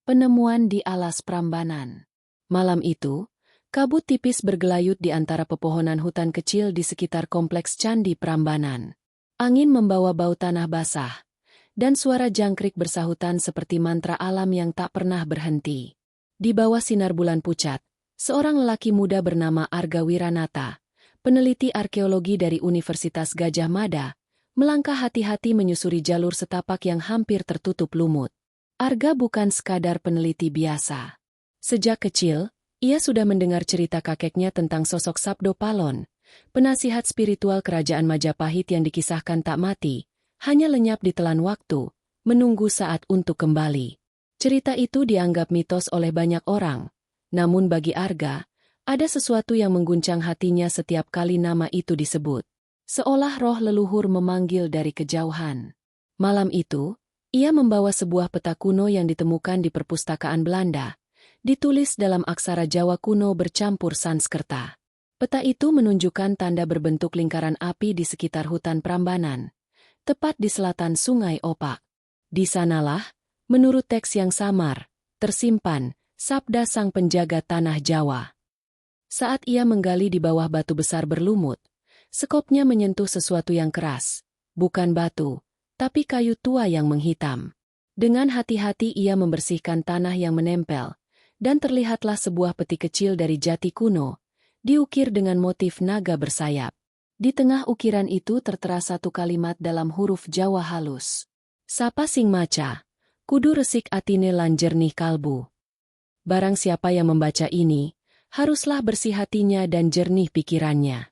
Penemuan di alas Prambanan. Malam itu, kabut tipis bergelayut di antara pepohonan hutan kecil di sekitar kompleks Candi Prambanan. Angin membawa bau tanah basah, dan suara jangkrik bersahutan seperti mantra alam yang tak pernah berhenti. Di bawah sinar bulan pucat, seorang lelaki muda bernama Arga Wiranata, peneliti arkeologi dari Universitas Gadjah Mada, melangkah hati-hati menyusuri jalur setapak yang hampir tertutup lumut. Arga bukan sekadar peneliti biasa. Sejak kecil, ia sudah mendengar cerita kakeknya tentang sosok Sabdo Palon, penasihat spiritual kerajaan Majapahit yang dikisahkan tak mati, hanya lenyap ditelan waktu, menunggu saat untuk kembali. Cerita itu dianggap mitos oleh banyak orang, namun bagi Arga, ada sesuatu yang mengguncang hatinya setiap kali nama itu disebut. Seolah roh leluhur memanggil dari kejauhan. Malam itu, ia membawa sebuah peta kuno yang ditemukan di perpustakaan Belanda, ditulis dalam aksara Jawa kuno bercampur Sanskerta. Peta itu menunjukkan tanda berbentuk lingkaran api di sekitar hutan Prambanan, tepat di selatan Sungai Opak. Di sanalah, menurut teks yang samar, tersimpan sabda sang penjaga tanah Jawa. Saat ia menggali di bawah batu besar berlumut, sekopnya menyentuh sesuatu yang keras, bukan batu, tapi kayu tua yang menghitam. Dengan hati-hati ia membersihkan tanah yang menempel, dan terlihatlah sebuah peti kecil dari jati kuno, diukir dengan motif naga bersayap. Di tengah ukiran itu tertera satu kalimat dalam huruf Jawa halus. Sapa sing maca, kudu resik atine lan jernih kalbu. Barang siapa yang membaca ini, haruslah bersih hatinya dan jernih pikirannya.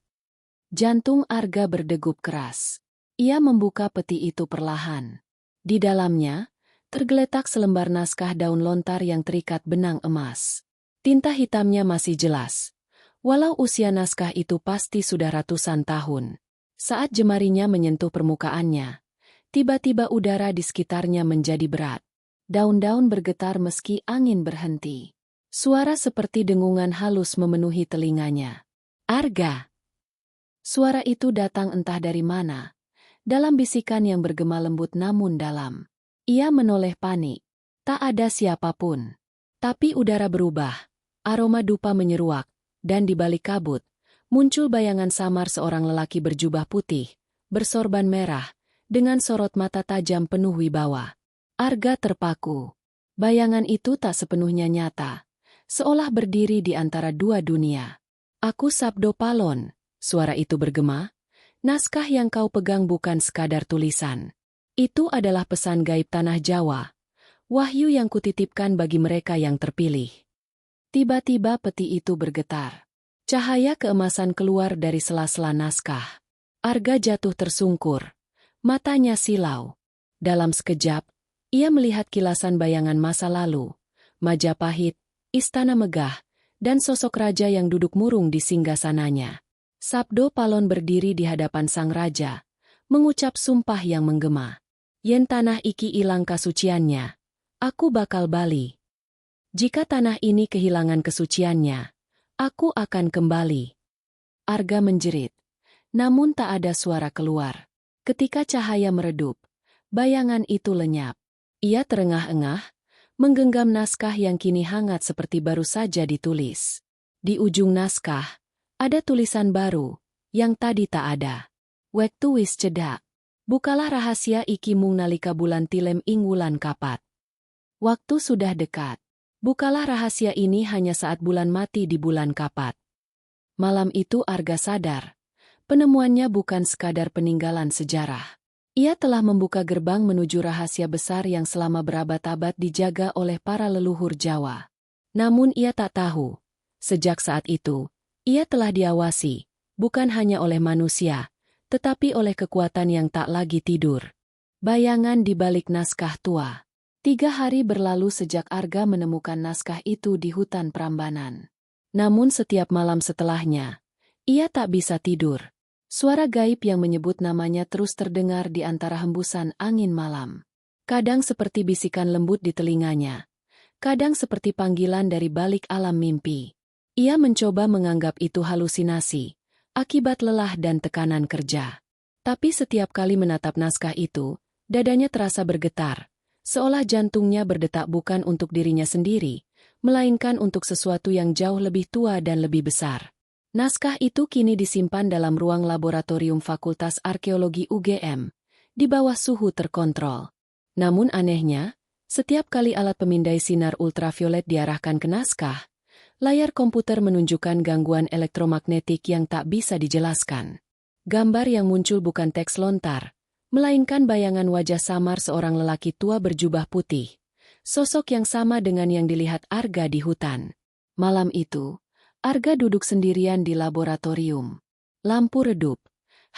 Jantung Arga berdegup keras. Ia membuka peti itu perlahan. Di dalamnya, tergeletak selembar naskah daun lontar yang terikat benang emas. Tinta hitamnya masih jelas, walau usia naskah itu pasti sudah ratusan tahun. Saat jemarinya menyentuh permukaannya, tiba-tiba udara di sekitarnya menjadi berat. Daun-daun bergetar meski angin berhenti. Suara seperti dengungan halus memenuhi telinganya. Arga! Suara itu datang entah dari mana. Dalam bisikan yang bergema lembut namun dalam. Ia menoleh panik. Tak ada siapapun. Tapi udara berubah. Aroma dupa menyeruak. Dan di balik kabut, muncul bayangan samar seorang lelaki berjubah putih, bersorban merah, dengan sorot mata tajam penuh wibawa. Arga terpaku. Bayangan itu tak sepenuhnya nyata. Seolah berdiri di antara dua dunia. Aku Sabdo Palon, suara itu bergema. Naskah yang kau pegang bukan sekadar tulisan. Itu adalah pesan gaib tanah Jawa. Wahyu yang kutitipkan bagi mereka yang terpilih. Tiba-tiba peti itu bergetar. Cahaya keemasan keluar dari sela-sela naskah. Arga jatuh tersungkur. Matanya silau. Dalam sekejap, ia melihat kilasan bayangan masa lalu. Majapahit, istana megah, dan sosok raja yang duduk murung di singgasananya. Sabdo Palon berdiri di hadapan sang raja, mengucap sumpah yang menggema. Yen tanah iki ilang kasuciannya, aku bakal bali. Jika tanah ini kehilangan kesuciannya, aku akan kembali. Arga menjerit, namun tak ada suara keluar. Ketika cahaya meredup, bayangan itu lenyap. Ia terengah-engah, menggenggam naskah yang kini hangat seperti baru saja ditulis. Di ujung naskah, ada tulisan baru, yang tadi tak ada. Wektu wis cedak. Bukalah rahasia iki mung nalika bulan tilem ing wulan kapat. Waktu sudah dekat. Bukalah rahasia ini hanya saat bulan mati di bulan kapat. Malam itu Arga sadar. Penemuannya bukan sekadar peninggalan sejarah. Ia telah membuka gerbang menuju rahasia besar yang selama berabad-abad dijaga oleh para leluhur Jawa. Namun ia tak tahu. Sejak saat itu, ia telah diawasi, bukan hanya oleh manusia, tetapi oleh kekuatan yang tak lagi tidur. Bayangan di balik naskah tua. 3 hari berlalu sejak Arga menemukan naskah itu di hutan Prambanan. Namun setiap malam setelahnya, ia tak bisa tidur. Suara gaib yang menyebut namanya terus terdengar di antara hembusan angin malam. Kadang seperti bisikan lembut di telinganya, kadang seperti panggilan dari balik alam mimpi. Ia mencoba menganggap itu halusinasi, akibat lelah dan tekanan kerja. Tapi setiap kali menatap naskah itu, dadanya terasa bergetar, seolah jantungnya berdetak bukan untuk dirinya sendiri, melainkan untuk sesuatu yang jauh lebih tua dan lebih besar. Naskah itu kini disimpan dalam ruang laboratorium Fakultas Arkeologi UGM, di bawah suhu terkontrol. Namun anehnya, setiap kali alat pemindai sinar ultraviolet diarahkan ke naskah, layar komputer menunjukkan gangguan elektromagnetik yang tak bisa dijelaskan. Gambar yang muncul bukan teks lontar, melainkan bayangan wajah samar seorang lelaki tua berjubah putih. Sosok yang sama dengan yang dilihat Arga di hutan. Malam itu, Arga duduk sendirian di laboratorium. Lampu redup.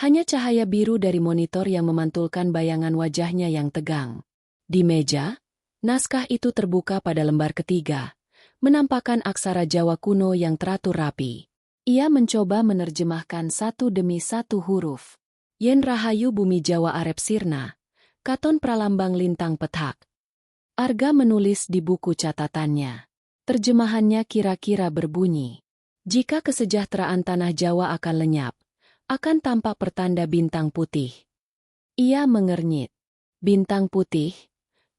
Hanya cahaya biru dari monitor yang memantulkan bayangan wajahnya yang tegang. Di meja, naskah itu terbuka pada lembar ketiga, menampakkan aksara Jawa kuno yang teratur rapi. Ia mencoba menerjemahkan satu demi satu huruf. Yen Rahayu Bumi Jawa Arep Sirna, Katon Pralambang Lintang Petak. Arga menulis di buku catatannya. Terjemahannya kira-kira berbunyi, jika kesejahteraan tanah Jawa akan lenyap, akan tampak pertanda bintang putih. Ia mengernyit. Bintang putih?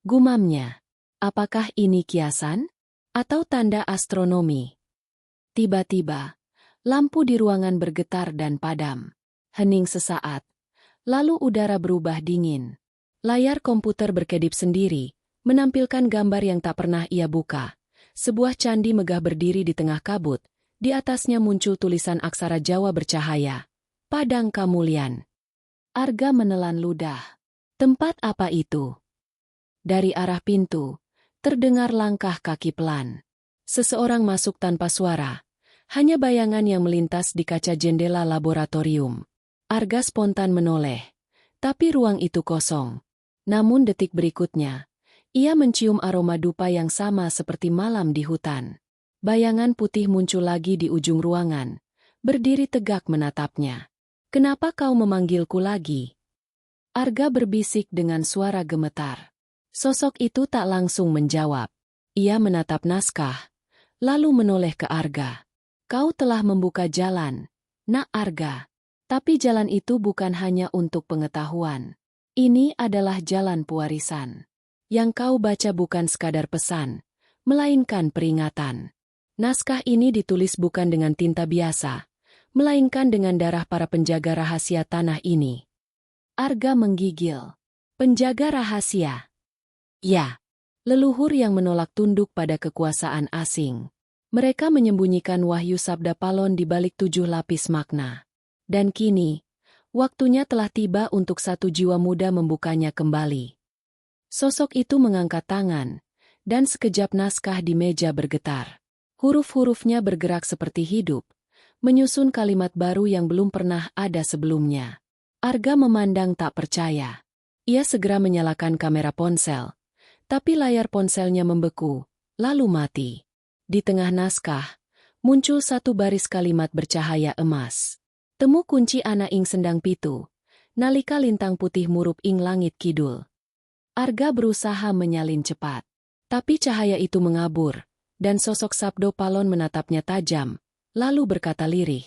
Gumamnya. Apakah ini kiasan? Atau tanda astronomi? Tiba-tiba, lampu di ruangan bergetar dan padam. Hening sesaat. Lalu udara berubah dingin. Layar komputer berkedip sendiri, menampilkan gambar yang tak pernah ia buka. Sebuah candi megah berdiri di tengah kabut. Di atasnya muncul tulisan aksara Jawa bercahaya. Padang Kamulyan. Arga menelan ludah. Tempat apa itu? Dari arah pintu, terdengar langkah kaki pelan. Seseorang masuk tanpa suara. Hanya bayangan yang melintas di kaca jendela laboratorium. Arga spontan menoleh. Tapi ruang itu kosong. Namun detik berikutnya, ia mencium aroma dupa yang sama seperti malam di hutan. Bayangan putih muncul lagi di ujung ruangan, berdiri tegak menatapnya. Kenapa kau memanggilku lagi? Arga berbisik dengan suara gemetar. Sosok itu tak langsung menjawab. Ia menatap naskah, lalu menoleh ke Arga. Kau telah membuka jalan, Nak Arga. Tapi jalan itu bukan hanya untuk pengetahuan. Ini adalah jalan pewarisan. Yang kau baca bukan sekadar pesan, melainkan peringatan. Naskah ini ditulis bukan dengan tinta biasa, melainkan dengan darah para penjaga rahasia tanah ini. Arga menggigil. Penjaga rahasia. Ya, leluhur yang menolak tunduk pada kekuasaan asing. Mereka menyembunyikan wahyu sabda Palon di balik 7 lapis makna. Dan kini, waktunya telah tiba untuk satu jiwa muda membukanya kembali. Sosok itu mengangkat tangan, dan sekejap naskah di meja bergetar. Huruf-hurufnya bergerak seperti hidup, menyusun kalimat baru yang belum pernah ada sebelumnya. Arga memandang tak percaya. Ia segera menyalakan kamera ponsel, tapi layar ponselnya membeku, lalu mati. Di tengah naskah, muncul satu baris kalimat bercahaya emas. Temu kunci ana ing sendang pitu, nalika lintang putih murup ing langit kidul. Arga berusaha menyalin cepat. Tapi cahaya itu mengabur, dan sosok Sabdo Palon menatapnya tajam, lalu berkata lirih.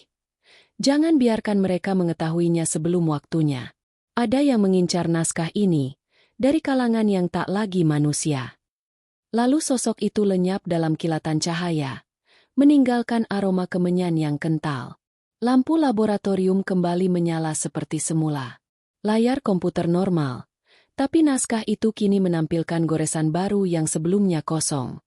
Jangan biarkan mereka mengetahuinya sebelum waktunya. Ada yang mengincar naskah ini, dari kalangan yang tak lagi manusia. Lalu sosok itu lenyap dalam kilatan cahaya, meninggalkan aroma kemenyan yang kental. Lampu laboratorium kembali menyala seperti semula. Layar komputer normal. Tapi naskah itu kini menampilkan goresan baru yang sebelumnya kosong.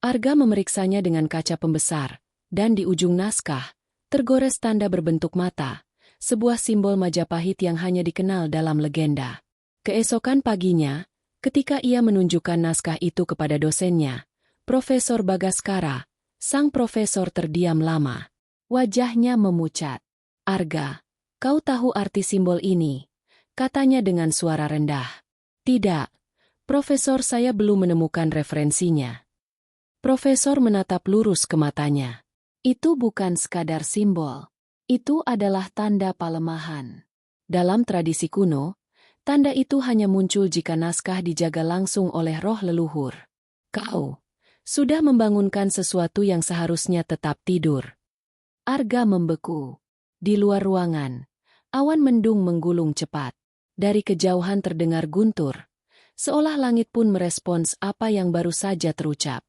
Arga memeriksanya dengan kaca pembesar, dan di ujung naskah, tergores tanda berbentuk mata, sebuah simbol Majapahit yang hanya dikenal dalam legenda. Keesokan paginya, ketika ia menunjukkan naskah itu kepada dosennya, Profesor Bagaskara, sang profesor terdiam lama. Wajahnya memucat. Arga, kau tahu arti simbol ini? Katanya dengan suara rendah. Tidak, Profesor, saya belum menemukan referensinya. Profesor menatap lurus ke matanya. Itu bukan sekadar simbol. Itu adalah tanda palemahan. Dalam tradisi kuno, tanda itu hanya muncul jika naskah dijaga langsung oleh roh leluhur. Kau sudah membangunkan sesuatu yang seharusnya tetap tidur. Arga membeku. Di luar ruangan, awan mendung menggulung cepat. Dari kejauhan terdengar guntur, seolah langit pun merespons apa yang baru saja terucap.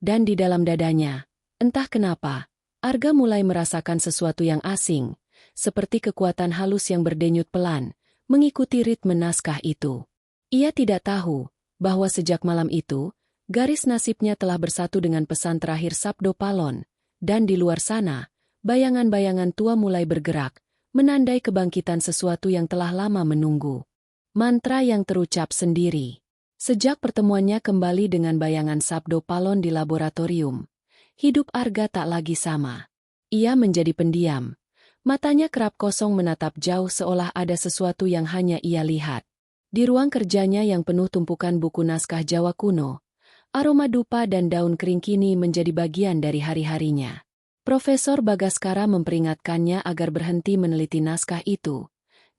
Dan di dalam dadanya, entah kenapa, Arga mulai merasakan sesuatu yang asing, seperti kekuatan halus yang berdenyut pelan, mengikuti ritme naskah itu. Ia tidak tahu bahwa sejak malam itu, garis nasibnya telah bersatu dengan pesan terakhir Sabdo Palon, dan di luar sana, bayangan-bayangan tua mulai bergerak, menandai kebangkitan sesuatu yang telah lama menunggu. Mantra yang terucap sendiri. Sejak pertemuannya kembali dengan bayangan Sabdo Palon di laboratorium, hidup Arga tak lagi sama. Ia menjadi pendiam. Matanya kerap kosong menatap jauh seolah ada sesuatu yang hanya ia lihat. Di ruang kerjanya yang penuh tumpukan buku naskah Jawa kuno, aroma dupa dan daun kering kini menjadi bagian dari hari-harinya. Profesor Bagaskara memperingatkannya agar berhenti meneliti naskah itu.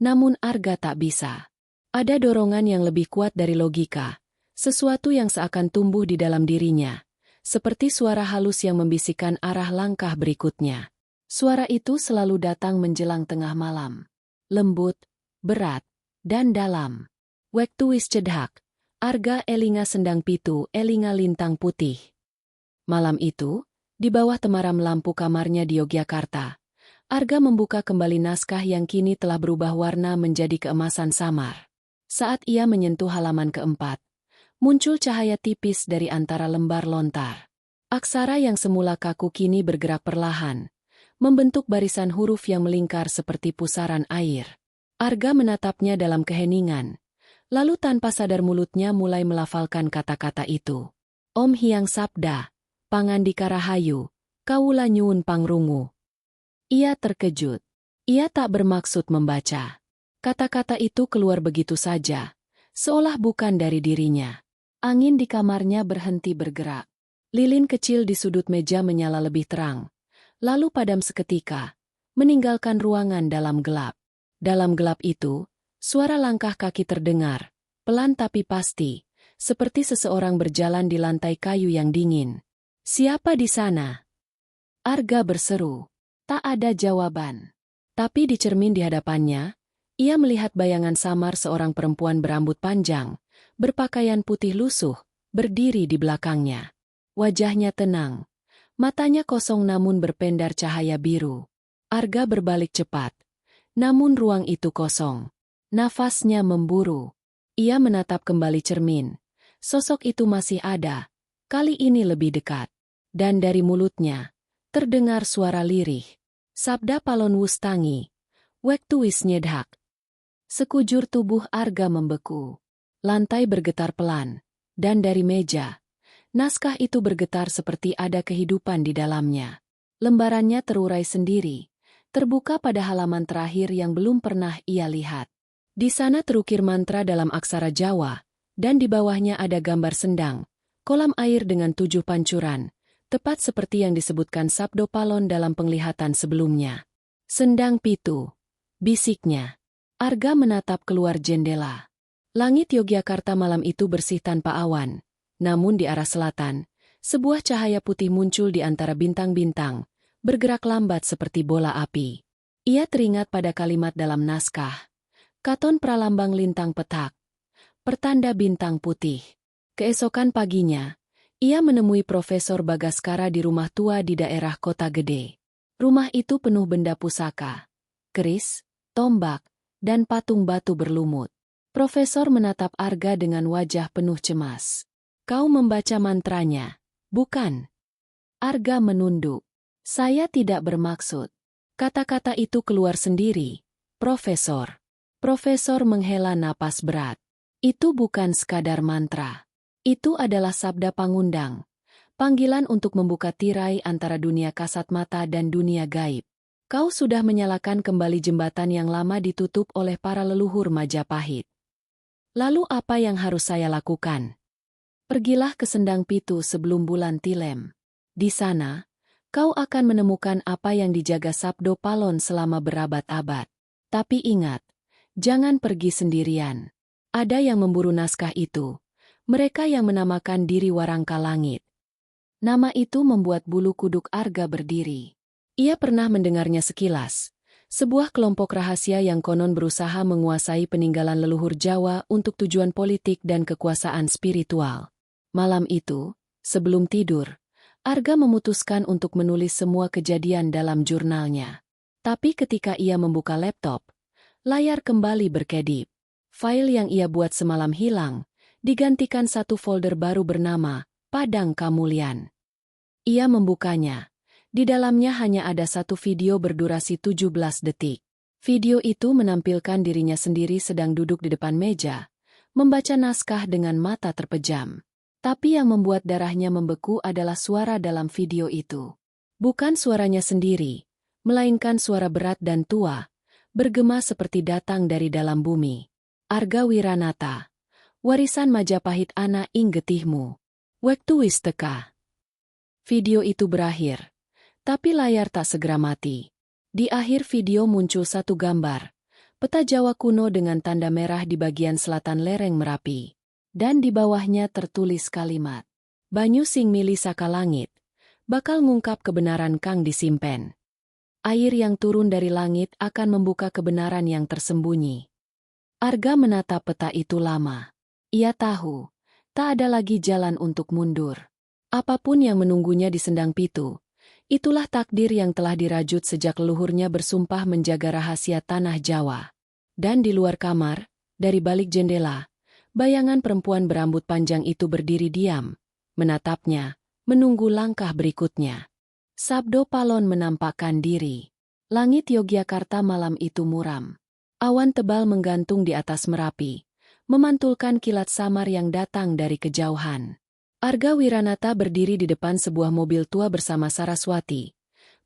Namun Arga tak bisa. Ada dorongan yang lebih kuat dari logika, sesuatu yang seakan tumbuh di dalam dirinya, seperti suara halus yang membisikkan arah langkah berikutnya. Suara itu selalu datang menjelang tengah malam. Lembut, berat, dan dalam. Waktu wis cedhak, Arga elinga sendang pitu elinga lintang putih. Malam itu, di bawah temaram lampu kamarnya di Yogyakarta, Arga membuka kembali naskah yang kini telah berubah warna menjadi keemasan samar. Saat ia menyentuh halaman keempat, muncul cahaya tipis dari antara lembar lontar. Aksara yang semula kaku kini bergerak perlahan, membentuk barisan huruf yang melingkar seperti pusaran air. Arga menatapnya dalam keheningan. Lalu tanpa sadar mulutnya mulai melafalkan kata-kata itu. Om Hyang Sabda, Pangandika Rahayu, Kawula Nyuwun Pangrungu. Ia terkejut. Ia tak bermaksud membaca. Kata-kata itu keluar begitu saja, seolah bukan dari dirinya. Angin di kamarnya berhenti bergerak. Lilin kecil di sudut meja menyala lebih terang, lalu padam seketika, meninggalkan ruangan dalam gelap. Dalam gelap itu, suara langkah kaki terdengar, pelan tapi pasti, seperti seseorang berjalan di lantai kayu yang dingin. Siapa di sana? Arga berseru. Tak ada jawaban. Tapi di cermin di hadapannya, ia melihat bayangan samar seorang perempuan berambut panjang, berpakaian putih lusuh, berdiri di belakangnya. Wajahnya tenang, matanya kosong namun berpendar cahaya biru. Arga berbalik cepat, namun ruang itu kosong. Nafasnya memburu. Ia menatap kembali cermin. Sosok itu masih ada, kali ini lebih dekat. Dan dari mulutnya, terdengar suara lirih. Sabda Palon Wustangi, Waktu wis nyedhak. Sekujur tubuh Arga membeku. Lantai bergetar pelan, dan dari meja, naskah itu bergetar seperti ada kehidupan di dalamnya. Lembarannya terurai sendiri, terbuka pada halaman terakhir yang belum pernah ia lihat. Di sana terukir mantra dalam aksara Jawa, dan di bawahnya ada gambar sendang, kolam air dengan 7 pancuran, tepat seperti yang disebutkan Sabdo Palon dalam penglihatan sebelumnya. Sendang pitu, bisiknya. Arga menatap keluar jendela. Langit Yogyakarta malam itu bersih tanpa awan, namun di arah selatan, sebuah cahaya putih muncul di antara bintang-bintang, bergerak lambat seperti bola api. Ia teringat pada kalimat dalam naskah. Katon pralambang lintang petak, pertanda bintang putih. Keesokan paginya, ia menemui Profesor Bagaskara di rumah tua di daerah Kota Gede. Rumah itu penuh benda pusaka, keris, tombak, dan patung batu berlumut. Profesor menatap Arga dengan wajah penuh cemas. Kau membaca mantranya, bukan? Arga menunduk. Saya tidak bermaksud. Kata-kata itu keluar sendiri, Profesor. Profesor menghela napas berat. Itu bukan sekadar mantra. Itu adalah sabda pangundang. Panggilan untuk membuka tirai antara dunia kasat mata dan dunia gaib. Kau sudah menyalakan kembali jembatan yang lama ditutup oleh para leluhur Majapahit. Lalu apa yang harus saya lakukan? Pergilah ke Sendang Pitu sebelum bulan tilem. Di sana, kau akan menemukan apa yang dijaga Sabdo Palon selama berabad-abad. Tapi ingat, jangan pergi sendirian. Ada yang memburu naskah itu. Mereka yang menamakan diri Warangka Langit. Nama itu membuat bulu kuduk Arga berdiri. Ia pernah mendengarnya sekilas, sebuah kelompok rahasia yang konon berusaha menguasai peninggalan leluhur Jawa untuk tujuan politik dan kekuasaan spiritual. Malam itu, sebelum tidur, Arga memutuskan untuk menulis semua kejadian dalam jurnalnya. Tapi ketika ia membuka laptop, layar kembali berkedip. File yang ia buat semalam hilang, digantikan satu folder baru bernama Padang Kamulyan. Ia membukanya. Di dalamnya hanya ada satu video berdurasi 17 detik. Video itu menampilkan dirinya sendiri sedang duduk di depan meja, membaca naskah dengan mata terpejam. Tapi yang membuat darahnya membeku adalah suara dalam video itu. Bukan suaranya sendiri, melainkan suara berat dan tua, bergema seperti datang dari dalam bumi. Arga Wiranata, warisan Majapahit ana ing getihmu. Wektu wis teka. Video itu berakhir, tapi layar tak segera mati. Di akhir video muncul satu gambar, peta Jawa kuno dengan tanda merah di bagian selatan lereng Merapi. Dan di bawahnya tertulis kalimat, Banyu sing mili saka langit, bakal ngungkap kebenaran kang disimpen. Air yang turun dari langit akan membuka kebenaran yang tersembunyi. Arga menatap peta itu lama. Ia tahu, tak ada lagi jalan untuk mundur. Apapun yang menunggunya di Sendang Pitu, itulah takdir yang telah dirajut sejak leluhurnya bersumpah menjaga rahasia tanah Jawa. Dan di luar kamar, dari balik jendela, bayangan perempuan berambut panjang itu berdiri diam, menatapnya, menunggu langkah berikutnya. Sabdo Palon menampakkan diri. Langit Yogyakarta malam itu muram. Awan tebal menggantung di atas Merapi, memantulkan kilat samar yang datang dari kejauhan. Arga Wiranata berdiri di depan sebuah mobil tua bersama Saraswati,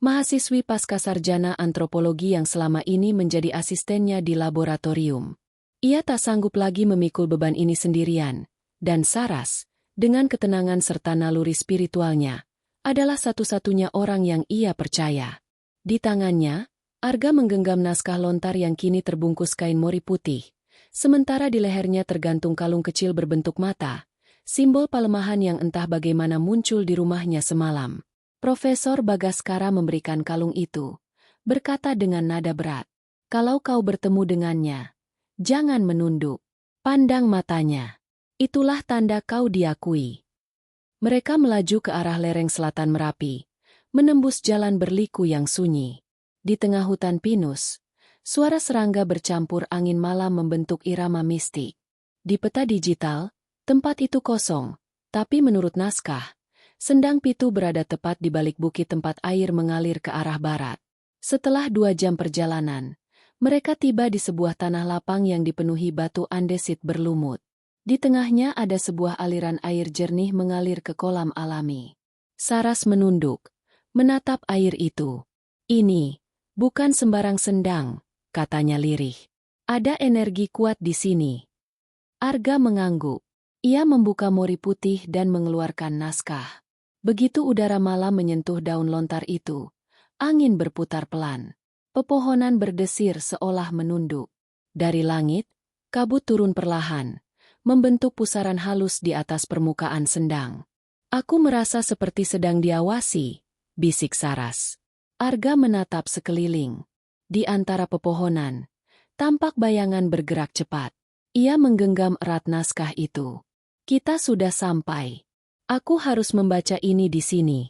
mahasiswi pascasarjana antropologi yang selama ini menjadi asistennya di laboratorium. Ia tak sanggup lagi memikul beban ini sendirian, dan Saras, dengan ketenangan serta naluri spiritualnya, adalah satu-satunya orang yang ia percaya. Di tangannya, Arga menggenggam naskah lontar yang kini terbungkus kain mori putih, sementara di lehernya tergantung kalung kecil berbentuk mata, simbol pelemahan yang entah bagaimana muncul di rumahnya semalam. Profesor Bagaskara memberikan kalung itu, berkata dengan nada berat, "Kalau kau bertemu dengannya, jangan menunduk. Pandang matanya. Itulah tanda kau diakui." Mereka melaju ke arah lereng selatan Merapi, menembus jalan berliku yang sunyi. Di tengah hutan pinus, suara serangga bercampur angin malam membentuk irama mistik. Di peta digital, tempat itu kosong, tapi menurut naskah, Sendang Pitu berada tepat di balik bukit tempat air mengalir ke arah barat. Setelah 2 jam perjalanan, mereka tiba di sebuah tanah lapang yang dipenuhi batu andesit berlumut. Di tengahnya ada sebuah aliran air jernih mengalir ke kolam alami. Saras menunduk, menatap air itu. "Ini bukan sembarang sendang," katanya lirih. "Ada energi kuat di sini." Arga mengangguk. Ia membuka mori putih dan mengeluarkan naskah. Begitu udara malam menyentuh daun lontar itu, angin berputar pelan. Pepohonan berdesir seolah menunduk. Dari langit, kabut turun perlahan, membentuk pusaran halus di atas permukaan sendang. "Aku merasa seperti sedang diawasi," bisik Saras. Arga menatap sekeliling. Di antara pepohonan, tampak bayangan bergerak cepat. Ia menggenggam erat naskah itu. "Kita sudah sampai. Aku harus membaca ini di sini."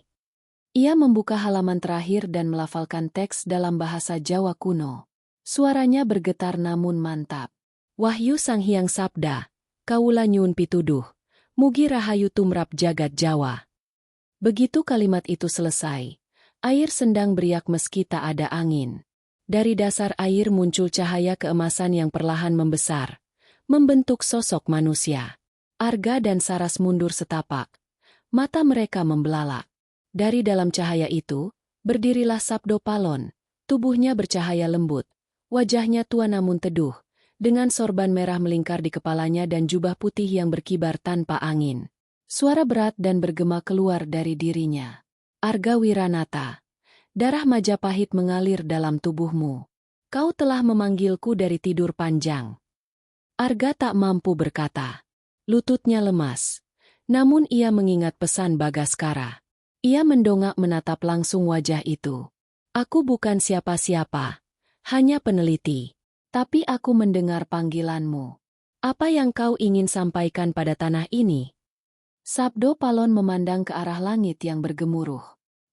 Ia membuka halaman terakhir dan melafalkan teks dalam bahasa Jawa kuno. Suaranya bergetar namun mantap. "Wahyu Sang Hyang Sabda, kawula nyuwun pituduh, mugi rahayu tumrap jagat Jawa." Begitu kalimat itu selesai, air sendang beriak meski tak ada angin. Dari dasar air muncul cahaya keemasan yang perlahan membesar, membentuk sosok manusia. Arga dan Saras mundur setapak. Mata mereka membelalak. Dari dalam cahaya itu, berdirilah Sabdo Palon, tubuhnya bercahaya lembut, wajahnya tua namun teduh, dengan sorban merah melingkar di kepalanya dan jubah putih yang berkibar tanpa angin. Suara berat dan bergema keluar dari dirinya. "Arga Wiranata, darah Majapahit mengalir dalam tubuhmu. Kau telah memanggilku dari tidur panjang." Arga tak mampu berkata. Lututnya lemas. Namun ia mengingat pesan Bagaskara. Ia mendongak menatap langsung wajah itu. "Aku bukan siapa-siapa. Hanya peneliti. Tapi aku mendengar panggilanmu. Apa yang kau ingin sampaikan pada tanah ini? Sabdo Palon memandang ke arah langit yang bergemuruh.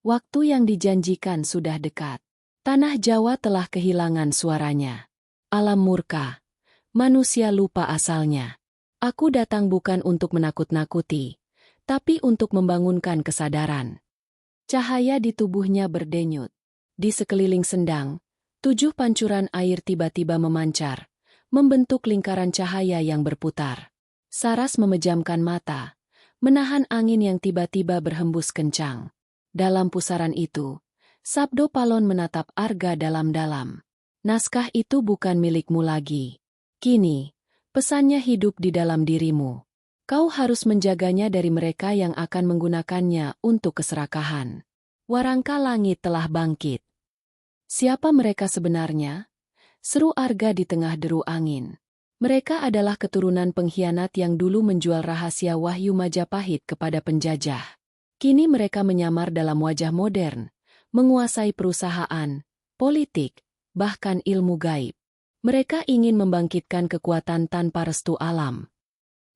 Waktu yang dijanjikan sudah dekat. Tanah Jawa telah kehilangan suaranya. Alam murka. Manusia lupa asalnya. Aku datang bukan untuk menakut-nakuti, tapi untuk membangunkan kesadaran. Cahaya di tubuhnya berdenyut. Di sekeliling sendang, 7 pancuran air tiba-tiba memancar, membentuk lingkaran cahaya yang berputar. Saras memejamkan mata, menahan angin yang tiba-tiba berhembus kencang. Dalam pusaran itu, Sabdo Palon menatap Arga dalam-dalam. Naskah itu bukan milikmu lagi. Kini, pesannya hidup di dalam dirimu. Kau harus menjaganya dari mereka yang akan menggunakannya untuk keserakahan. Warangka langit telah bangkit. Siapa mereka sebenarnya? Seru Arga di tengah deru angin. Mereka adalah keturunan pengkhianat yang dulu menjual rahasia wahyu Majapahit kepada penjajah. Kini mereka menyamar dalam wajah modern, menguasai perusahaan, politik, bahkan ilmu gaib. Mereka ingin membangkitkan kekuatan tanpa restu alam.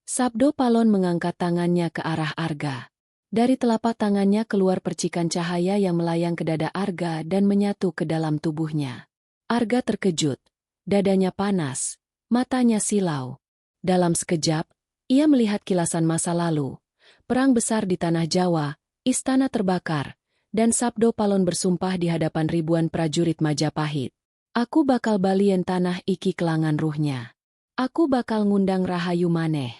Sabdo Palon mengangkat tangannya ke arah Arga. Dari telapak tangannya keluar percikan cahaya yang melayang ke dada Arga dan menyatu ke dalam tubuhnya. Arga terkejut, dadanya panas, matanya silau. Dalam sekejap, ia melihat kilasan masa lalu. Perang besar di tanah Jawa, istana terbakar, dan Sabdo Palon bersumpah di hadapan ribuan prajurit Majapahit. Aku bakal balien tanah iki kelangan ruhnya. Aku bakal ngundang rahayu maneh.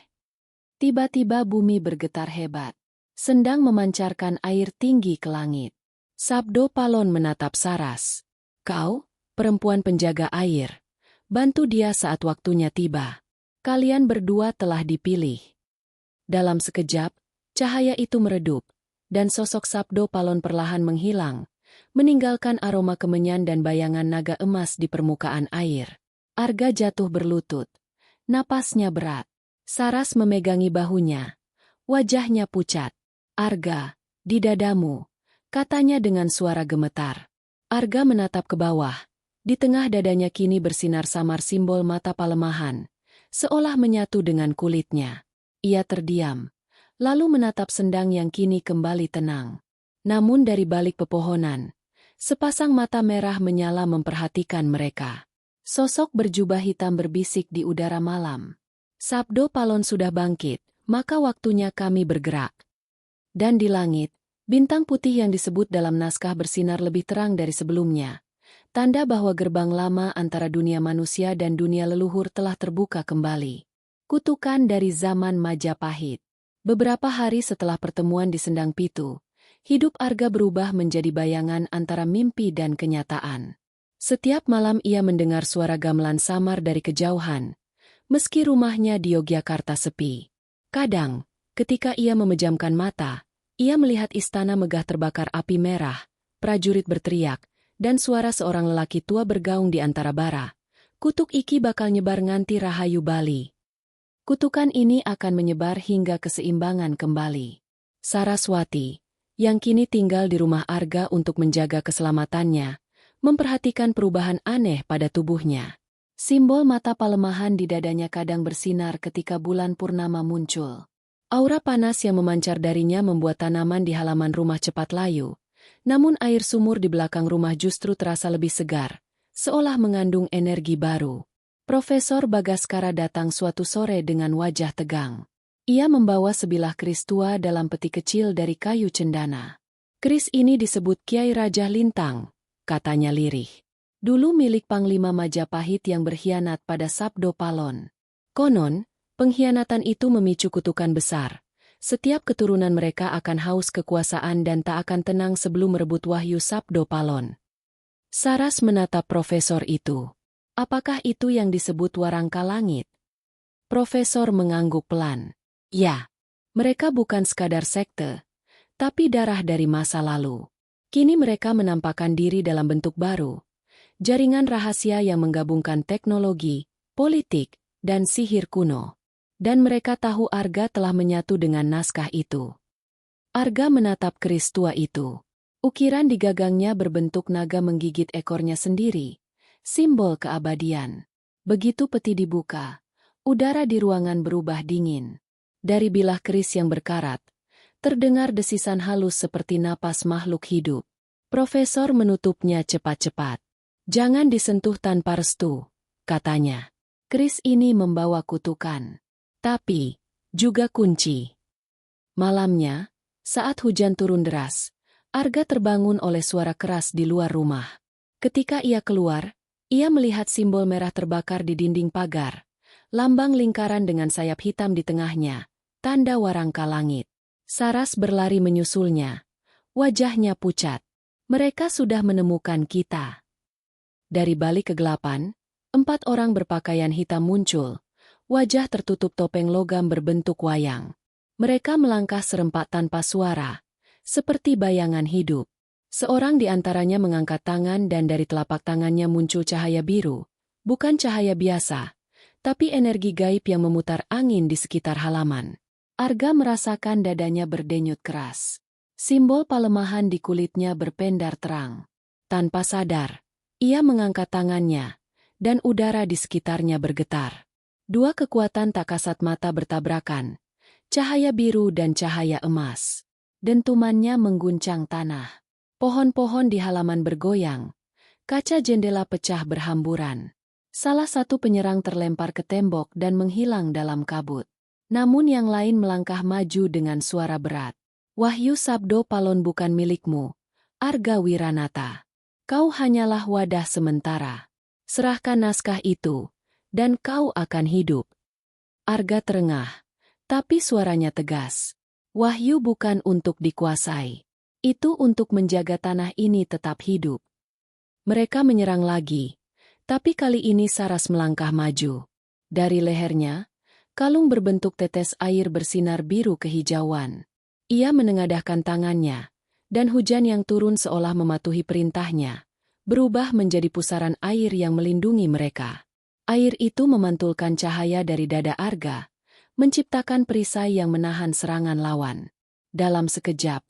Tiba-tiba bumi bergetar hebat. Sendang memancarkan air tinggi ke langit. Sabdo Palon menatap Saras. Kau, perempuan penjaga air. Bantu dia saat waktunya tiba. Kalian berdua telah dipilih. Dalam sekejap, cahaya itu meredup, dan sosok Sabdo Palon perlahan menghilang, meninggalkan aroma kemenyan dan bayangan naga emas di permukaan air. Arga jatuh berlutut. Napasnya berat. Saras memegangi bahunya. Wajahnya pucat. Arga, di dadamu, katanya dengan suara gemetar. Arga menatap ke bawah. Di tengah dadanya kini bersinar samar simbol mata palemahan, seolah menyatu dengan kulitnya. Ia terdiam, lalu menatap sendang yang kini kembali tenang. Namun dari balik pepohonan, sepasang mata merah menyala memperhatikan mereka. Sosok berjubah hitam berbisik di udara malam. Sabdo Palon sudah bangkit, maka waktunya kami bergerak. Dan di langit, bintang putih yang disebut dalam naskah bersinar lebih terang dari sebelumnya. Tanda bahwa gerbang lama antara dunia manusia dan dunia leluhur telah terbuka kembali. Kutukan dari zaman Majapahit. Beberapa hari setelah pertemuan di Sendang Pitu, hidup Arga berubah menjadi bayangan antara mimpi dan kenyataan. Setiap malam ia mendengar suara gamelan samar dari kejauhan, meski rumahnya di Yogyakarta sepi. Kadang, ketika ia memejamkan mata, ia melihat istana megah terbakar api merah, prajurit berteriak, dan suara seorang lelaki tua bergaung di antara bara. Kutuk iki bakal nyebar nganti rahayu Bali. Kutukan ini akan menyebar hingga keseimbangan kembali. Saraswati, yang kini tinggal di rumah Arga untuk menjaga keselamatannya, memperhatikan perubahan aneh pada tubuhnya. Simbol mata palemahan di dadanya kadang bersinar ketika bulan purnama muncul. Aura panas yang memancar darinya membuat tanaman di halaman rumah cepat layu. Namun air sumur di belakang rumah justru terasa lebih segar, seolah mengandung energi baru. Profesor Bagaskara datang suatu sore dengan wajah tegang. Ia membawa sebilah keris tua dalam peti kecil dari kayu cendana. Keris ini disebut Kiai Raja Lintang, katanya lirih. Dulu milik Panglima Majapahit yang berkhianat pada Sabdo Palon. Konon, pengkhianatan itu memicu kutukan besar. Setiap keturunan mereka akan haus kekuasaan dan tak akan tenang sebelum merebut wahyu Sabdo Palon. Saras menatap profesor itu. Apakah itu yang disebut warangka langit? Profesor mengangguk pelan. Ya, mereka bukan sekadar sekte, tapi darah dari masa lalu. Kini mereka menampakkan diri dalam bentuk baru. Jaringan rahasia yang menggabungkan teknologi, politik, dan sihir kuno. Dan mereka tahu Arga telah menyatu dengan naskah itu. Arga menatap keris tua itu. Ukiran di gagangnya berbentuk naga menggigit ekornya sendiri, simbol keabadian. Begitu peti dibuka, udara di ruangan berubah dingin. Dari bilah keris yang berkarat, terdengar desisan halus seperti napas makhluk hidup. Profesor menutupnya cepat-cepat. "Jangan disentuh tanpa restu," katanya. "Keris ini membawa kutukan. Tapi juga kunci." Malamnya, saat hujan turun deras, Arga terbangun oleh suara keras di luar rumah. Ketika ia keluar, ia melihat simbol merah terbakar di dinding pagar. Lambang lingkaran dengan sayap hitam di tengahnya, tanda warangka langit. Saras berlari menyusulnya. Wajahnya pucat. "Mereka sudah menemukan kita." Dari balik kegelapan, 4 orang berpakaian hitam muncul. Wajah tertutup topeng logam berbentuk wayang. Mereka melangkah serempak tanpa suara, seperti bayangan hidup. Seorang di antaranya mengangkat tangan dan dari telapak tangannya muncul cahaya biru. Bukan cahaya biasa, tapi energi gaib yang memutar angin di sekitar halaman. Arga merasakan dadanya berdenyut keras. Simbol pelemahan di kulitnya berpendar terang. Tanpa sadar, ia mengangkat tangannya, dan udara di sekitarnya bergetar. Dua kekuatan tak kasat mata bertabrakan, cahaya biru dan cahaya emas. Dentumannya mengguncang tanah. Pohon-pohon di halaman bergoyang, kaca jendela pecah berhamburan. Salah satu penyerang terlempar ke tembok dan menghilang dalam kabut. Namun yang lain melangkah maju dengan suara berat. "Wahyu Sabdo Palon bukan milikmu, Arga Wiranata. Kau hanyalah wadah sementara. Serahkan naskah itu, dan kau akan hidup." Arga terengah, tapi suaranya tegas. "Wahyu bukan untuk dikuasai. Itu untuk menjaga tanah ini tetap hidup." Mereka menyerang lagi, tapi kali ini Saras melangkah maju. Dari lehernya, kalung berbentuk tetes air bersinar biru kehijauan. Ia menengadahkan tangannya, dan hujan yang turun seolah mematuhi perintahnya, berubah menjadi pusaran air yang melindungi mereka. Air itu memantulkan cahaya dari dada Arga, menciptakan perisai yang menahan serangan lawan. Dalam sekejap,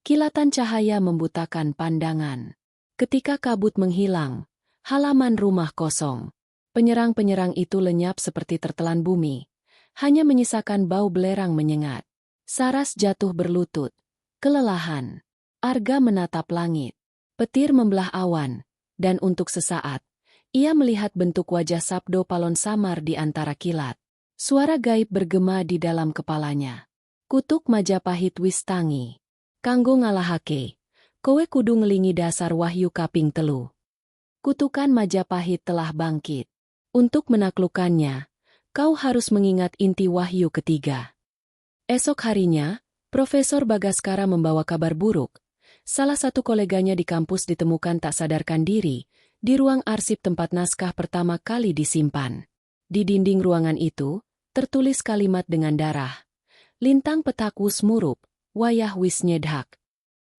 kilatan cahaya membutakan pandangan. Ketika kabut menghilang, halaman rumah kosong. Penyerang-penyerang itu lenyap seperti tertelan bumi, hanya menyisakan bau belerang menyengat. Saras jatuh berlutut, kelelahan. Arga menatap langit. Petir membelah awan, dan untuk sesaat, ia melihat bentuk wajah Sabdo Palon samar di antara kilat. Suara gaib bergema di dalam kepalanya. "Kutuk Majapahit wis tangi. Kanggo ngalahake, kowe kudu ngelingi dasar wahyu kaping telu. Kutukan Majapahit telah bangkit. Untuk menaklukkannya, kau harus mengingat inti wahyu ketiga." Esok harinya, Profesor Bagaskara membawa kabar buruk. Salah satu koleganya di kampus ditemukan tak sadarkan diri, di ruang arsip tempat naskah pertama kali disimpan. Di dinding ruangan itu, tertulis kalimat dengan darah. "Lintang petak wus murup, wayah wis nyedhak."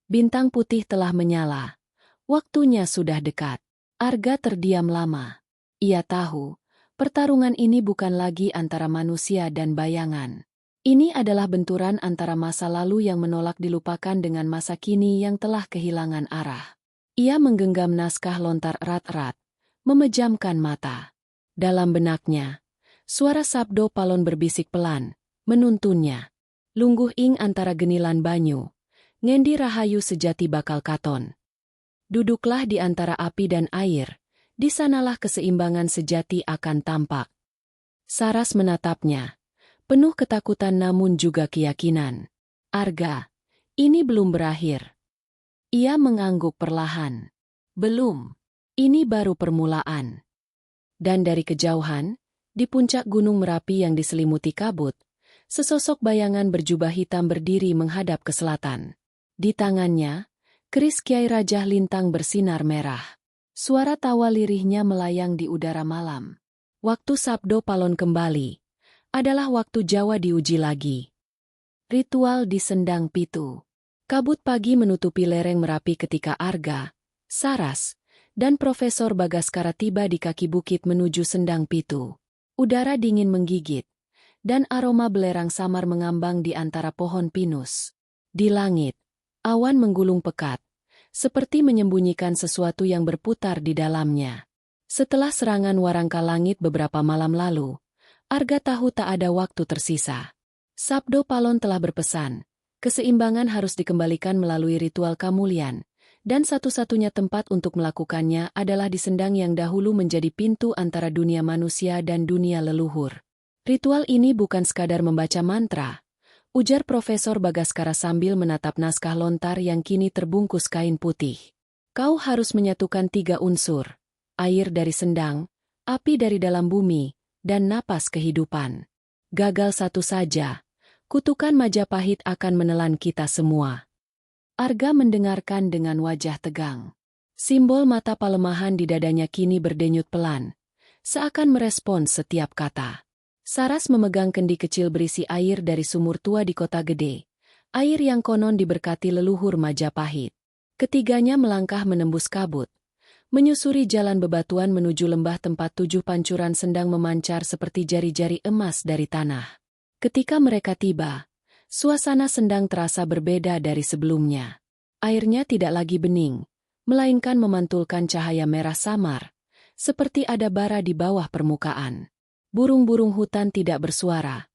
Bintang putih telah menyala. Waktunya sudah dekat. Arga terdiam lama. Ia tahu, pertarungan ini bukan lagi antara manusia dan bayangan. Ini adalah benturan antara masa lalu yang menolak dilupakan dengan masa kini yang telah kehilangan arah. Ia menggenggam naskah lontar erat-erat, memejamkan mata. Dalam benaknya, suara Sabdo Palon berbisik pelan, menuntunnya. "Lungguh ing antara genilan banyu, ngendi rahayu sejati bakal katon. Duduklah di antara api dan air, di sanalah keseimbangan sejati akan tampak." Saras menatapnya, penuh ketakutan namun juga keyakinan. "Arga, ini belum berakhir." Ia mengangguk perlahan. "Belum. Ini baru permulaan." Dan dari kejauhan, di puncak Gunung Merapi yang diselimuti kabut, sesosok bayangan berjubah hitam berdiri menghadap ke selatan. Di tangannya, keris Kiai Rajah Lintang bersinar merah. Suara tawa lirihnya melayang di udara malam. Waktu Sabdo Palon kembali adalah waktu Jawa diuji lagi. Ritual di Sendang Pitu. Kabut pagi menutupi lereng Merapi ketika Arga, Saras, dan Profesor Bagaskara tiba di kaki bukit menuju Sendang Pitu. Udara dingin menggigit, dan aroma belerang samar mengambang di antara pohon pinus. Di langit, awan menggulung pekat, seperti menyembunyikan sesuatu yang berputar di dalamnya. Setelah serangan warangka langit beberapa malam lalu, Arga tahu tak ada waktu tersisa. Sabdo Palon telah berpesan, keseimbangan harus dikembalikan melalui ritual Kamulian, dan satu-satunya tempat untuk melakukannya adalah di sendang yang dahulu menjadi pintu antara dunia manusia dan dunia leluhur. Ritual ini bukan sekadar membaca mantra, ujar Profesor Bagaskara sambil menatap naskah lontar yang kini terbungkus kain putih. Kau harus menyatukan 3 unsur, air dari sendang, api dari dalam bumi, dan napas kehidupan. Gagal satu saja, kutukan Majapahit akan menelan kita semua. Arga mendengarkan dengan wajah tegang. Simbol mata palemahan di dadanya kini berdenyut pelan, seakan merespons setiap kata. Saras memegang kendi kecil berisi air dari sumur tua di kota gede, air yang konon diberkati leluhur Majapahit. Ketiganya melangkah menembus kabut, menyusuri jalan bebatuan menuju lembah tempat 7 pancuran sendang memancar seperti jari-jari emas dari tanah. Ketika mereka tiba, suasana sendang terasa berbeda dari sebelumnya. Airnya tidak lagi bening, melainkan memantulkan cahaya merah samar, seperti ada bara di bawah permukaan. Burung-burung hutan tidak bersuara,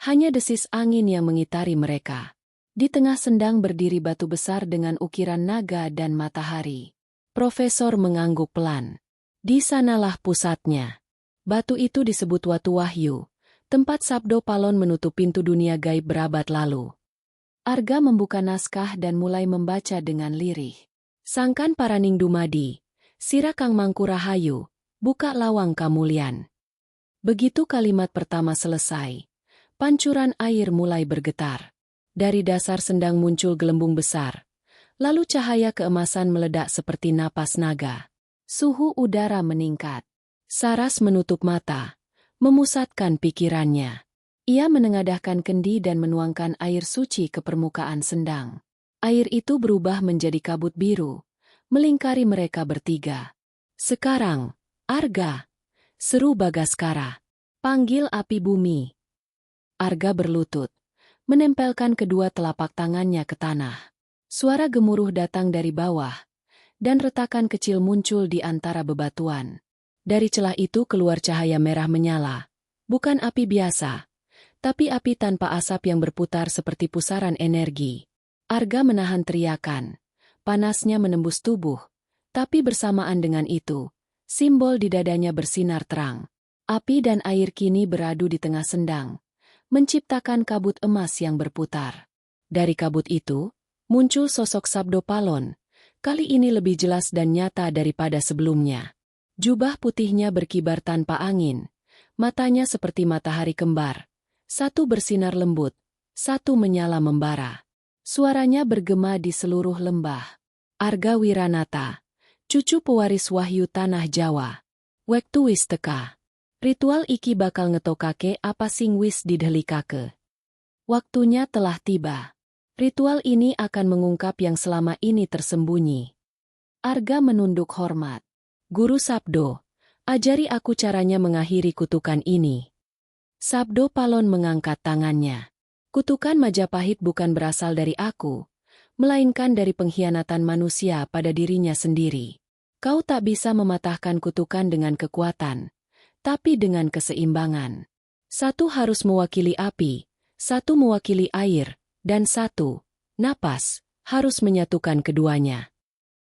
hanya desis angin yang mengitari mereka. Di tengah sendang berdiri batu besar dengan ukiran naga dan matahari. Profesor mengangguk pelan. Di sanalah pusatnya. Batu itu disebut Watu Wahyu, tempat Sabdo Palon menutup pintu dunia gaib berabad lalu. Arga membuka naskah dan mulai membaca dengan lirih. Sangkan Paraning Dumadi, Sira Kang Mangku Rahayu, buka lawang Kamulian. Begitu kalimat pertama selesai, pancuran air mulai bergetar. Dari dasar sendang muncul gelembung besar, lalu cahaya keemasan meledak seperti napas naga. Suhu udara meningkat. Saras menutup mata, memusatkan pikirannya. Ia menengadahkan kendi dan menuangkan air suci ke permukaan sendang. Air itu berubah menjadi kabut biru, melingkari mereka bertiga. Sekarang, Arga, seru Bagaskara. Panggil api bumi. Arga berlutut, menempelkan kedua telapak tangannya ke tanah. Suara gemuruh datang dari bawah, dan retakan kecil muncul di antara bebatuan. Dari celah itu keluar cahaya merah menyala. Bukan api biasa, tapi api tanpa asap yang berputar seperti pusaran energi. Arga menahan teriakan. Panasnya menembus tubuh, tapi bersamaan dengan itu, simbol di dadanya bersinar terang. Api dan air kini beradu di tengah sendang, menciptakan kabut emas yang berputar. Dari kabut itu, muncul sosok Sabdo Palon, kali ini lebih jelas dan nyata daripada sebelumnya. Jubah putihnya berkibar tanpa angin, matanya seperti matahari kembar. Satu bersinar lembut, satu menyala membara. Suaranya bergema di seluruh lembah. Arga Wiranata, cucu pewaris wahyu tanah Jawa. Wektu wis teka. Ritual iki bakal ngetokake apa sing wis didhelikake. Waktunya telah tiba. Ritual ini akan mengungkap yang selama ini tersembunyi. Arga menunduk hormat. Guru Sabdo, ajari aku caranya mengakhiri kutukan ini. Sabdo Palon mengangkat tangannya. Kutukan Majapahit bukan berasal dari aku, melainkan dari pengkhianatan manusia pada dirinya sendiri. Kau tak bisa mematahkan kutukan dengan kekuatan, tapi dengan keseimbangan. Satu harus mewakili api, satu mewakili air, dan satu, napas, harus menyatukan keduanya.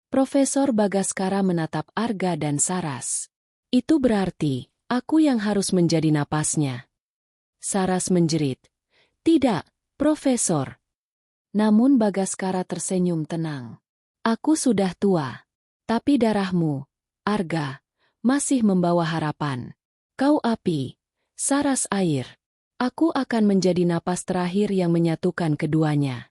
Profesor Bagaskara menatap Arga dan Saras. Itu berarti, aku yang harus menjadi napasnya. Saras menjerit. Tidak, Profesor. Namun Bagaskara tersenyum tenang. Aku sudah tua, tapi darahmu, Arga, masih membawa harapan. Kau api, Saras air. Aku akan menjadi napas terakhir yang menyatukan keduanya.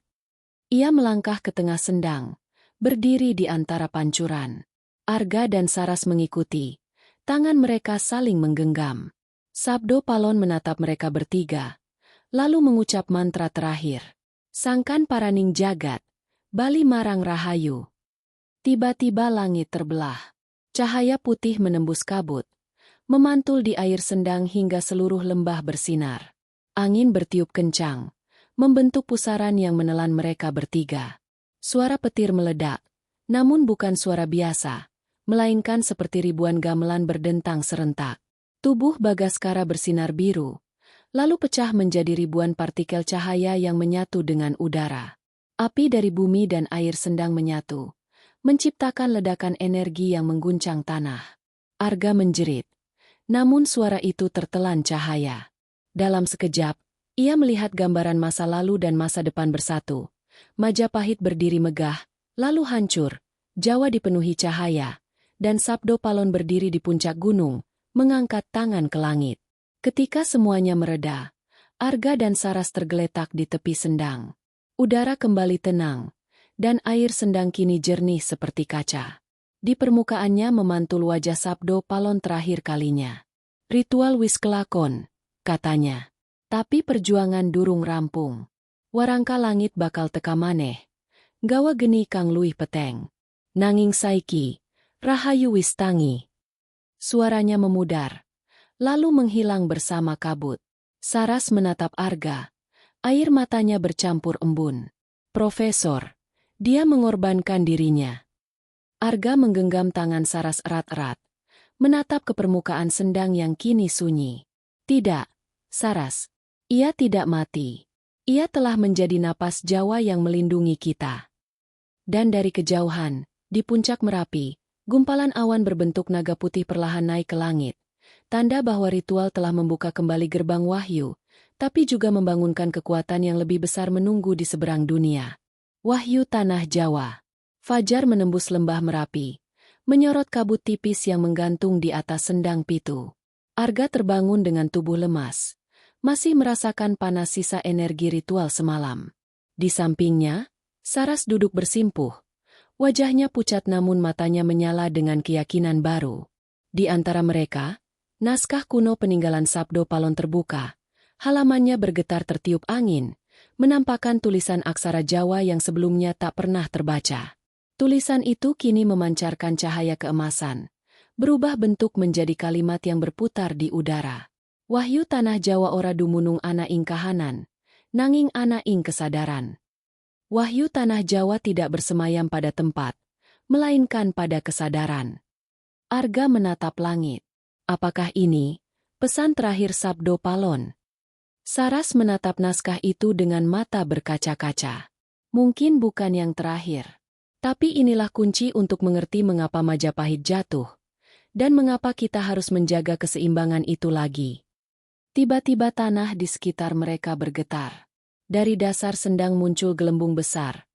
Ia melangkah ke tengah sendang, berdiri di antara pancuran. Arga dan Saras mengikuti. Tangan mereka saling menggenggam. Sabdo Palon menatap mereka bertiga, lalu mengucap mantra terakhir. Sangkan Paraning Jagat, Bali Marang Rahayu. Tiba-tiba langit terbelah. Cahaya putih menembus kabut, memantul di air sendang hingga seluruh lembah bersinar. Angin bertiup kencang, membentuk pusaran yang menelan mereka bertiga. Suara petir meledak, namun bukan suara biasa, melainkan seperti ribuan gamelan berdentang serentak. Tubuh Bagaskara bersinar biru, lalu pecah menjadi ribuan partikel cahaya yang menyatu dengan udara. Api dari bumi dan air sendang menyatu, menciptakan ledakan energi yang mengguncang tanah. Arga menjerit, namun suara itu tertelan cahaya. Dalam sekejap, ia melihat gambaran masa lalu dan masa depan bersatu. Majapahit berdiri megah, lalu hancur, Jawa dipenuhi cahaya, dan Sabdo Palon berdiri di puncak gunung, mengangkat tangan ke langit. Ketika semuanya mereda, Arga dan Saras tergeletak di tepi sendang. Udara kembali tenang, dan air sendang kini jernih seperti kaca. Di permukaannya memantul wajah Sabdo Palon terakhir kalinya. Ritual wis kelakon, katanya. Tapi perjuangan durung rampung. Warangka langit bakal teka maneh. Gawa geni kang luwih peteng. Nanging saiki, rahayu wis tangi. Suaranya memudar, lalu menghilang bersama kabut. Saras menatap Arga. Air matanya bercampur embun. Profesor, dia mengorbankan dirinya. Arga menggenggam tangan Saras erat-erat, menatap ke permukaan sendang yang kini sunyi. Tidak, Saras. Ia tidak mati. Ia telah menjadi napas Jawa yang melindungi kita. Dan dari kejauhan, di puncak Merapi, gumpalan awan berbentuk naga putih perlahan naik ke langit. Tanda bahwa ritual telah membuka kembali gerbang wahyu, tapi juga membangunkan kekuatan yang lebih besar menunggu di seberang dunia. Wahyu Tanah Jawa. Fajar menembus lembah Merapi, menyorot kabut tipis yang menggantung di atas sendang pitu. Arga terbangun dengan tubuh lemas, masih merasakan panas sisa energi ritual semalam. Di sampingnya, Saras duduk bersimpuh. Wajahnya pucat namun matanya menyala dengan keyakinan baru. Di antara mereka, naskah kuno peninggalan Sabdo Palon terbuka. Halamannya bergetar tertiup angin, menampakkan tulisan aksara Jawa yang sebelumnya tak pernah terbaca. Tulisan itu kini memancarkan cahaya keemasan, berubah bentuk menjadi kalimat yang berputar di udara. Wahyu Tanah Jawa ora dumunung ana ing kahanan, nanging ana ing kesadaran. Wahyu Tanah Jawa tidak bersemayam pada tempat, melainkan pada kesadaran. Arga menatap langit. Apakah ini pesan terakhir Sabdo Palon? Saras menatap naskah itu dengan mata berkaca-kaca. Mungkin bukan yang terakhir. Tapi inilah kunci untuk mengerti mengapa Majapahit jatuh, dan mengapa kita harus menjaga keseimbangan itu lagi. Tiba-tiba tanah di sekitar mereka bergetar. Dari dasar sendang muncul gelembung besar.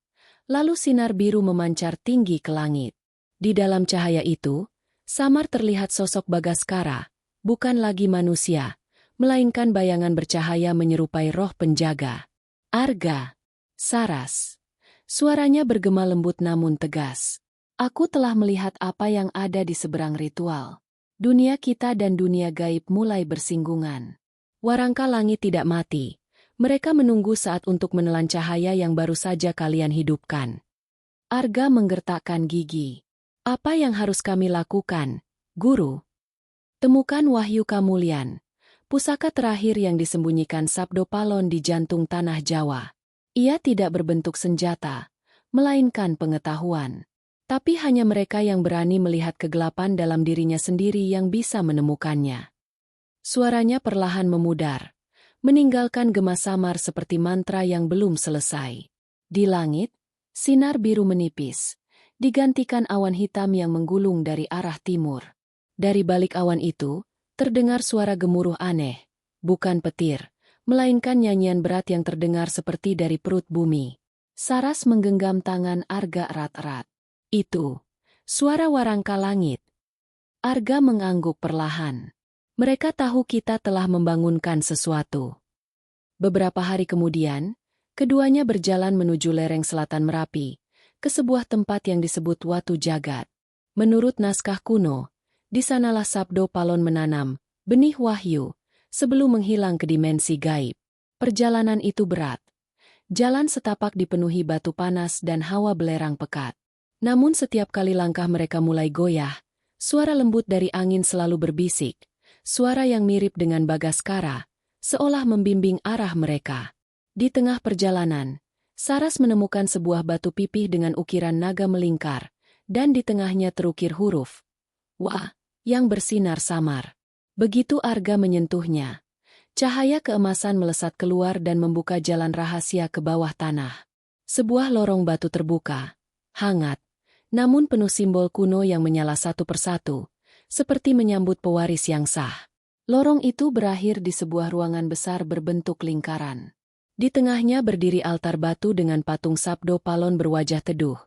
Lalu sinar biru memancar tinggi ke langit. Di dalam cahaya itu, samar terlihat sosok Bagaskara, bukan lagi manusia, melainkan bayangan bercahaya menyerupai roh penjaga. Arga. Saras. Suaranya bergema lembut namun tegas. Aku telah melihat apa yang ada di seberang ritual. Dunia kita dan dunia gaib mulai bersinggungan. Warangka langit tidak mati. Mereka menunggu saat untuk menelan cahaya yang baru saja kalian hidupkan. Arga menggertakkan gigi. Apa yang harus kami lakukan, Guru? Temukan Wahyu Kamulyan, pusaka terakhir yang disembunyikan Sabdo Palon di jantung tanah Jawa. Ia tidak berbentuk senjata, melainkan pengetahuan. Tapi hanya mereka yang berani melihat kegelapan dalam dirinya sendiri yang bisa menemukannya. Suaranya perlahan memudar, meninggalkan gema samar seperti mantra yang belum selesai. Di langit, sinar biru menipis, digantikan awan hitam yang menggulung dari arah timur. Dari balik awan itu, terdengar suara gemuruh aneh, bukan petir, melainkan nyanyian berat yang terdengar seperti dari perut bumi. Saras menggenggam tangan Arga erat-erat. Itu, suara warangka langit. Arga mengangguk perlahan. Mereka tahu kita telah membangunkan sesuatu. Beberapa hari kemudian, keduanya berjalan menuju lereng selatan Merapi, ke sebuah tempat yang disebut Watu Jagat. Menurut naskah kuno, di sanalah Sabdo Palon menanam benih wahyu sebelum menghilang ke dimensi gaib. Perjalanan itu berat. Jalan setapak dipenuhi batu panas dan hawa belerang pekat. Namun setiap kali langkah mereka mulai goyah, suara lembut dari angin selalu berbisik. Suara yang mirip dengan Bagaskara, seolah membimbing arah mereka. Di tengah perjalanan, Saras menemukan sebuah batu pipih dengan ukiran naga melingkar. dan di tengahnya terukir huruf Wa yang bersinar samar. Begitu Arga menyentuhnya, cahaya keemasan melesat keluar dan membuka jalan rahasia ke bawah tanah. Sebuah lorong batu terbuka, hangat, namun penuh simbol kuno yang menyala satu persatu, seperti menyambut pewaris yang sah. Lorong itu berakhir di sebuah ruangan besar berbentuk lingkaran. Di tengahnya berdiri altar batu dengan patung Sabdo Palon berwajah teduh.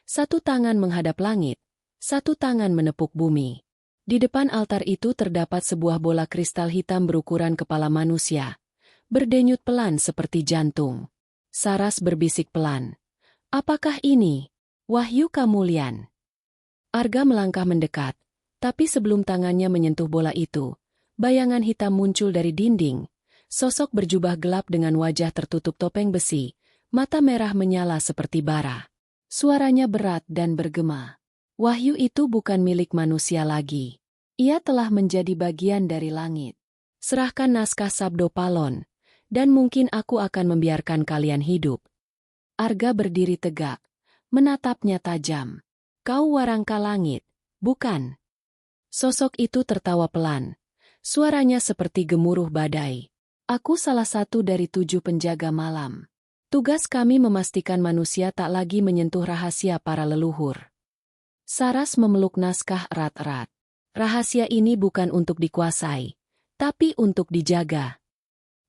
Satu tangan menghadap langit, satu tangan menepuk bumi. Di depan altar itu terdapat sebuah bola kristal hitam berukuran kepala manusia, berdenyut pelan seperti jantung. Saras berbisik pelan. "Apakah ini wahyu Kamulyan?" Arga melangkah mendekat, tapi sebelum tangannya menyentuh bola itu, bayangan hitam muncul dari dinding. Sosok berjubah gelap dengan wajah tertutup topeng besi, mata merah menyala seperti bara. Suaranya berat dan bergema. Wahyu itu bukan milik manusia lagi. Ia telah menjadi bagian dari langit. Serahkan naskah Sabdo Palon, dan mungkin aku akan membiarkan kalian hidup. Arga berdiri tegak, menatapnya tajam. "Kau warangka langit, bukan?" Sosok itu tertawa pelan. Suaranya seperti gemuruh badai. "Aku salah satu dari 7 penjaga malam. Tugas kami memastikan manusia tak lagi menyentuh rahasia para leluhur." Saras memeluk naskah erat-erat. Rahasia ini bukan untuk dikuasai, tapi untuk dijaga.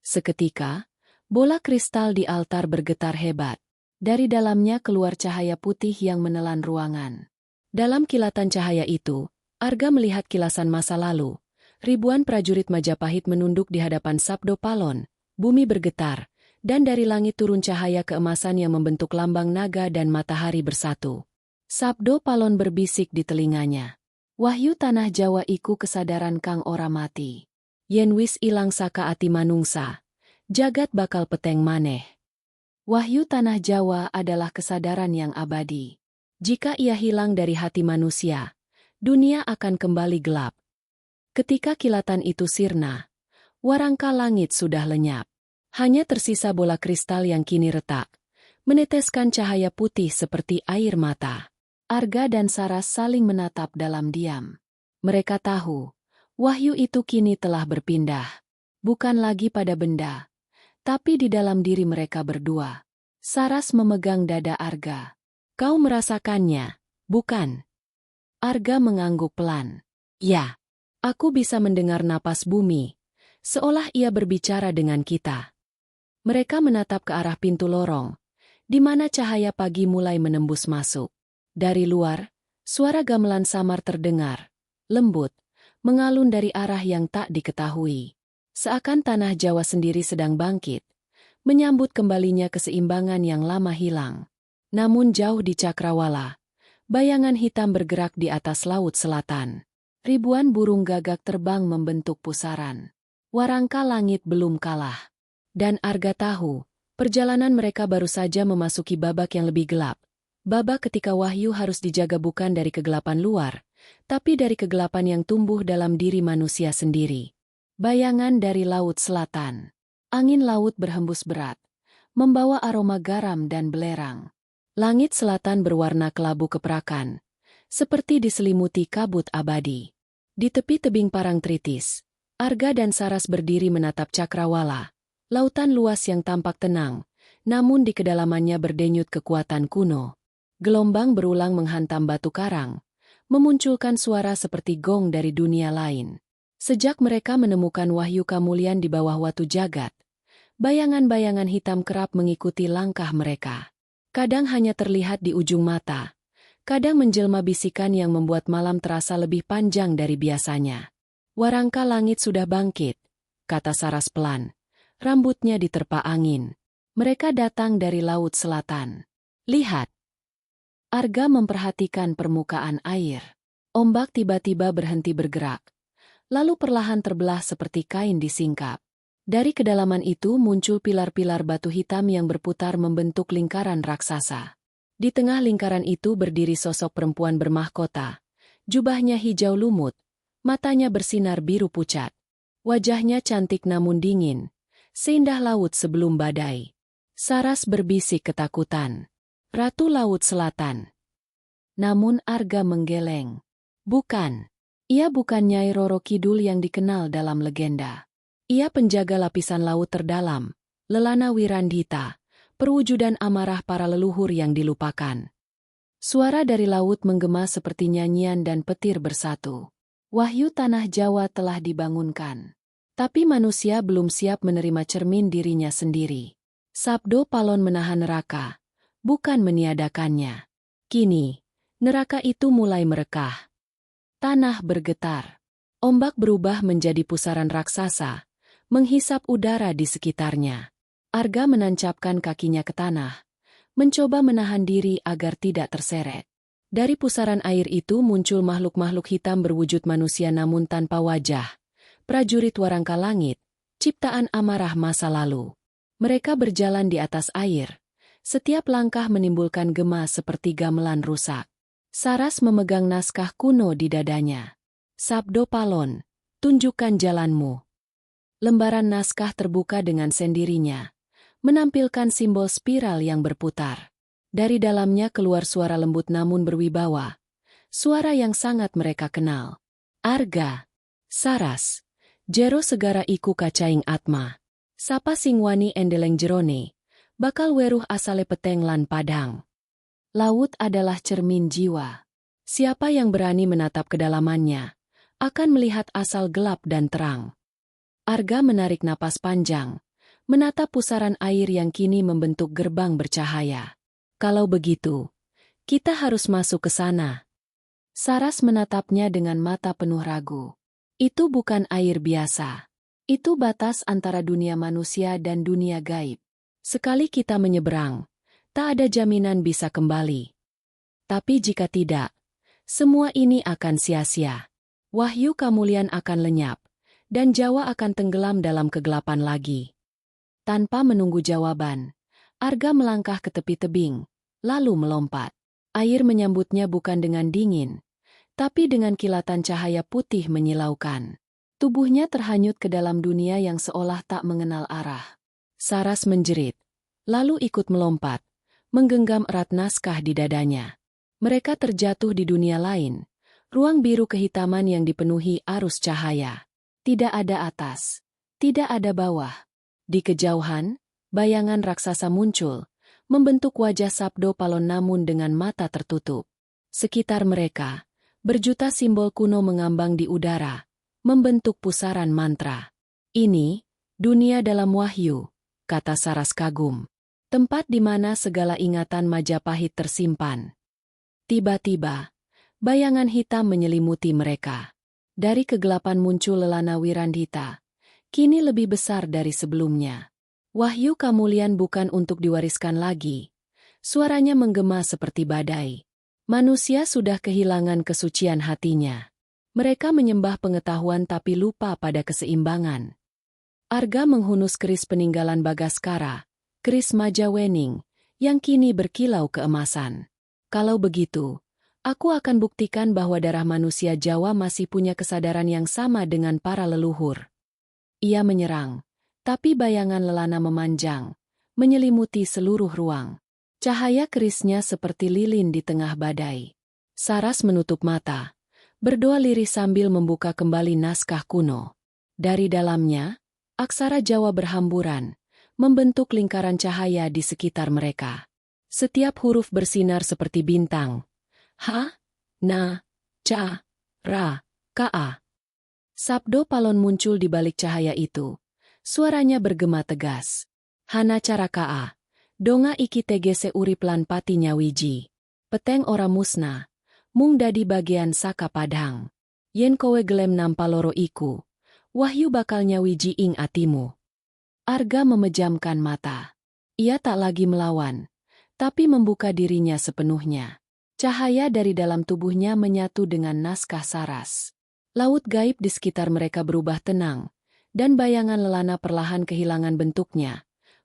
Seketika, bola kristal di altar bergetar hebat. Dari dalamnya keluar cahaya putih yang menelan ruangan. Dalam kilatan cahaya itu, Arga melihat kilasan masa lalu. Ribuan prajurit Majapahit menunduk di hadapan Sabdo Palon, bumi bergetar, dan dari langit turun cahaya keemasan yang membentuk lambang naga dan matahari bersatu. Sabdo Palon berbisik di telinganya. "Wahyu tanah Jawa iku kesadaran kang ora mati. Yen wis ilang saka ati manungsa, jagat bakal peteng maneh." Wahyu tanah Jawa adalah kesadaran yang abadi. Jika ia hilang dari hati manusia, dunia akan kembali gelap. Ketika kilatan itu sirna, warangka langit sudah lenyap. Hanya tersisa bola kristal yang kini retak, meneteskan cahaya putih seperti air mata. Arga dan Saras saling menatap dalam diam. Mereka tahu, wahyu itu kini telah berpindah. Bukan lagi pada benda, tapi di dalam diri mereka berdua. Saras memegang dada Arga. "Kau merasakannya, bukan?" Arga mengangguk pelan. "Ya, aku bisa mendengar napas bumi, seolah ia berbicara dengan kita." Mereka menatap ke arah pintu lorong, di mana cahaya pagi mulai menembus masuk. Dari luar, suara gamelan samar terdengar, lembut, mengalun dari arah yang tak diketahui. Seakan tanah Jawa sendiri sedang bangkit, menyambut kembalinya keseimbangan yang lama hilang. Namun jauh di Cakrawala, bayangan hitam bergerak di atas laut selatan. Ribuan burung gagak terbang membentuk pusaran. Warangka langit belum kalah. Dan Arga tahu, perjalanan mereka baru saja memasuki babak yang lebih gelap. Babak ketika wahyu harus dijaga bukan dari kegelapan luar, tapi dari kegelapan yang tumbuh dalam diri manusia sendiri. Bayangan dari laut selatan. Angin laut berhembus berat, membawa aroma garam dan belerang. Langit selatan berwarna kelabu keperakan, seperti diselimuti kabut abadi. Di tepi tebing parang tritis, Arga dan Saras berdiri menatap Cakrawala, lautan luas yang tampak tenang, namun di kedalamannya berdenyut kekuatan kuno. Gelombang berulang menghantam batu karang, memunculkan suara seperti gong dari dunia lain. Sejak mereka menemukan wahyu Kamulyan di bawah watu jagat, bayangan-bayangan hitam kerap mengikuti langkah mereka. Kadang hanya terlihat di ujung mata, kadang menjelma bisikan yang membuat malam terasa lebih panjang dari biasanya. "Warangka langit sudah bangkit," kata Saras pelan. Rambutnya diterpa angin. "Mereka datang dari laut selatan. Lihat." Arga memperhatikan permukaan air. Ombak tiba-tiba berhenti bergerak, lalu perlahan terbelah seperti kain disingkap. Dari kedalaman itu muncul pilar-pilar batu hitam yang berputar membentuk lingkaran raksasa. Di tengah lingkaran itu berdiri sosok perempuan bermahkota. Jubahnya hijau lumut, matanya bersinar biru pucat. Wajahnya cantik namun dingin, seindah laut sebelum badai. Saras berbisik ketakutan. "Ratu Laut Selatan." Namun Arga menggeleng. Bukan. Ia bukan Nyai Roro Kidul yang dikenal dalam legenda. Ia penjaga lapisan laut terdalam, Lelana Wirandhita, perwujudan amarah para leluhur yang dilupakan. Suara dari laut menggema seperti nyanyian dan petir bersatu. Wahyu tanah Jawa telah dibangunkan. Tapi manusia belum siap menerima cermin dirinya sendiri. Sabdo Palon menahan neraka, bukan meniadakannya. Kini, neraka itu mulai merekah. Tanah bergetar. Ombak berubah menjadi pusaran raksasa, menghisap udara di sekitarnya. Arga menancapkan kakinya ke tanah, mencoba menahan diri agar tidak terseret. Dari pusaran air itu muncul makhluk-makhluk hitam berwujud manusia namun tanpa wajah. Prajurit warangka langit, ciptaan amarah masa lalu. Mereka berjalan di atas air. Setiap langkah menimbulkan gema seperti gamelan rusak. Saras memegang naskah kuno di dadanya. Sabdo Palon, tunjukkan jalanmu. Lembaran naskah terbuka dengan sendirinya, menampilkan simbol spiral yang berputar. Dari dalamnya keluar suara lembut namun berwibawa. Suara yang sangat mereka kenal. Arga, Saras, Jero segara iku kacaing atma. Sapa singwani endeleng jerone, bakal weruh asale peteng lan padang. Laut adalah cermin jiwa. Siapa yang berani menatap kedalamannya, akan melihat asal gelap dan terang. Arga menarik napas panjang, menatap pusaran air yang kini membentuk gerbang bercahaya. Kalau begitu, kita harus masuk ke sana. Saras menatapnya dengan mata penuh ragu. Itu bukan air biasa. Itu batas antara dunia manusia dan dunia gaib. Sekali kita menyeberang, tak ada jaminan bisa kembali. Tapi jika tidak, semua ini akan sia-sia. Wahyu Kamulian akan lenyap, dan Jawa akan tenggelam dalam kegelapan lagi. Tanpa menunggu jawaban, Arga melangkah ke tepi tebing, lalu melompat. Air menyambutnya bukan dengan dingin, tapi dengan kilatan cahaya putih menyilaukan. Tubuhnya terhanyut ke dalam dunia yang seolah tak mengenal arah. Saras menjerit, lalu ikut melompat, menggenggam erat naskah di dadanya. Mereka terjatuh di dunia lain, ruang biru kehitaman yang dipenuhi arus cahaya. Tidak ada atas, tidak ada bawah. Di kejauhan, bayangan raksasa muncul, membentuk wajah Sabdo Palon namun dengan mata tertutup. Sekitar mereka, berjuta simbol kuno mengambang di udara, membentuk pusaran mantra. Ini, dunia dalam wahyu, kata Saras kagum. Tempat di mana segala ingatan Majapahit tersimpan. Tiba-tiba, bayangan hitam menyelimuti mereka. Dari kegelapan muncul Lelana Wirandhita, kini lebih besar dari sebelumnya. Wahyu Kamulian bukan untuk diwariskan lagi. Suaranya menggema seperti badai. Manusia sudah kehilangan kesucian hatinya. Mereka menyembah pengetahuan tapi lupa pada keseimbangan. Arga menghunus keris peninggalan Bagaskara, keris Majawening, yang kini berkilau keemasan. Kalau begitu, aku akan buktikan bahwa darah manusia Jawa masih punya kesadaran yang sama dengan para leluhur. Ia menyerang, tapi bayangan Lelana memanjang, menyelimuti seluruh ruang. Cahaya kerisnya seperti lilin di tengah badai. Saras menutup mata, berdoa lirih sambil membuka kembali naskah kuno. Dari dalamnya, aksara Jawa berhamburan, membentuk lingkaran cahaya di sekitar mereka. Setiap huruf bersinar seperti bintang. Ha, na, ca, ra, ka. Sabdo Palon muncul di balik cahaya itu. Suaranya bergema tegas. Hana cara ka. Donga iki tegese urip lan pati nyawiji. Peteng ora musna, mung dadi bagian saka padhang. Yen kowe gelem nampa loro iku, wahyu bakal nyawiji ing atimu. Arga memejamkan mata. Ia tak lagi melawan, tapi membuka dirinya sepenuhnya. Cahaya dari dalam tubuhnya menyatu dengan naskah Saras. Laut gaib di sekitar mereka berubah tenang, dan bayangan Lelana perlahan kehilangan bentuknya,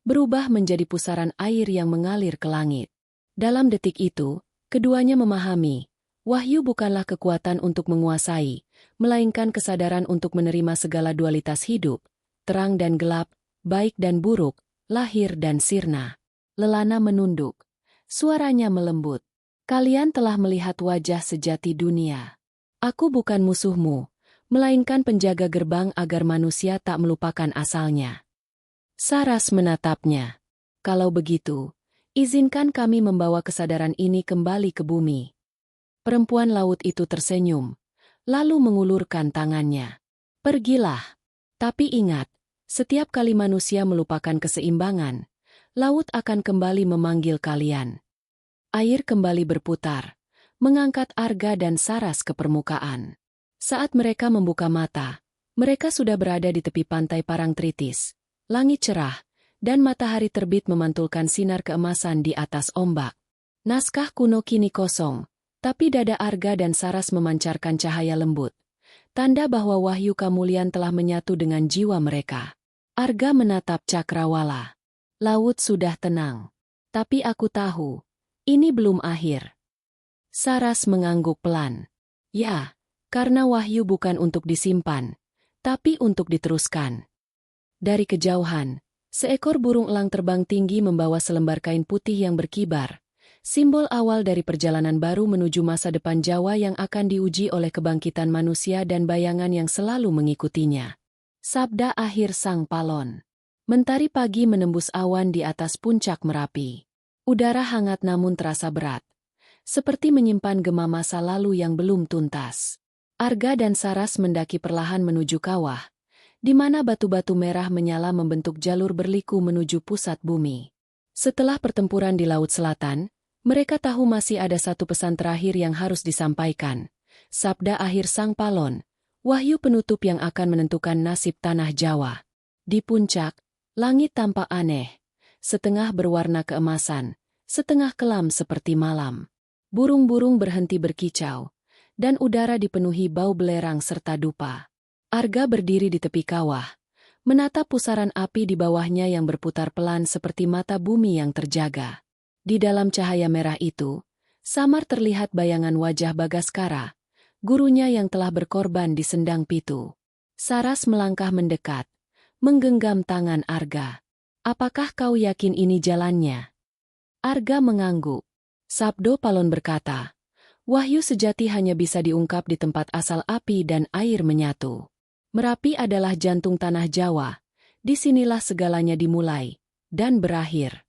berubah menjadi pusaran air yang mengalir ke langit. Dalam detik itu, keduanya memahami, wahyu bukanlah kekuatan untuk menguasai, melainkan kesadaran untuk menerima segala dualitas hidup, terang dan gelap, baik dan buruk, lahir dan sirna. Lelana menunduk. Suaranya melembut. Kalian telah melihat wajah sejati dunia. Aku bukan musuhmu, melainkan penjaga gerbang agar manusia tak melupakan asalnya. Saras menatapnya. Kalau begitu, izinkan kami membawa kesadaran ini kembali ke bumi. Perempuan laut itu tersenyum, lalu mengulurkan tangannya. Pergilah. Tapi ingat, setiap kali manusia melupakan keseimbangan, laut akan kembali memanggil kalian. Air kembali berputar, mengangkat Arga dan Saras ke permukaan. Saat mereka membuka mata, mereka sudah berada di tepi pantai Parangtritis. Langit cerah, dan matahari terbit memantulkan sinar keemasan di atas ombak. Naskah kuno kini kosong, tapi dada Arga dan Saras memancarkan cahaya lembut. Tanda bahwa wahyu kemuliaan telah menyatu dengan jiwa mereka. Arga menatap Cakrawala. Laut sudah tenang. Tapi aku tahu, ini belum akhir. Saras mengangguk pelan. Ya, karena wahyu bukan untuk disimpan, tapi untuk diteruskan. Dari kejauhan, seekor burung elang terbang tinggi membawa selembar kain putih yang berkibar. Simbol awal dari perjalanan baru menuju masa depan Jawa yang akan diuji oleh kebangkitan manusia dan bayangan yang selalu mengikutinya. Sabda akhir Sang Palon. Mentari pagi menembus awan di atas puncak Merapi. Udara hangat namun terasa berat. Seperti menyimpan gema masa lalu yang belum tuntas. Arga dan Saras mendaki perlahan menuju kawah, di mana batu-batu merah menyala membentuk jalur berliku menuju pusat bumi. Setelah pertempuran di Laut Selatan, mereka tahu masih ada satu pesan terakhir yang harus disampaikan. Sabda akhir Sang Palon, wahyu penutup yang akan menentukan nasib tanah Jawa. Di puncak, langit tampak aneh, setengah berwarna keemasan, setengah kelam seperti malam. Burung-burung berhenti berkicau, dan udara dipenuhi bau belerang serta dupa. Arga berdiri di tepi kawah, menatap pusaran api di bawahnya yang berputar pelan seperti mata bumi yang terjaga. Di dalam cahaya merah itu, samar terlihat bayangan wajah Bagaskara, gurunya yang telah berkorban di Sendang Pitu. Saras melangkah mendekat, menggenggam tangan Arga. Apakah kau yakin ini jalannya? Arga mengangguk. Sabdo Palon berkata, wahyu sejati hanya bisa diungkap di tempat asal api dan air menyatu. Merapi adalah jantung tanah Jawa, disinilah segalanya dimulai dan berakhir.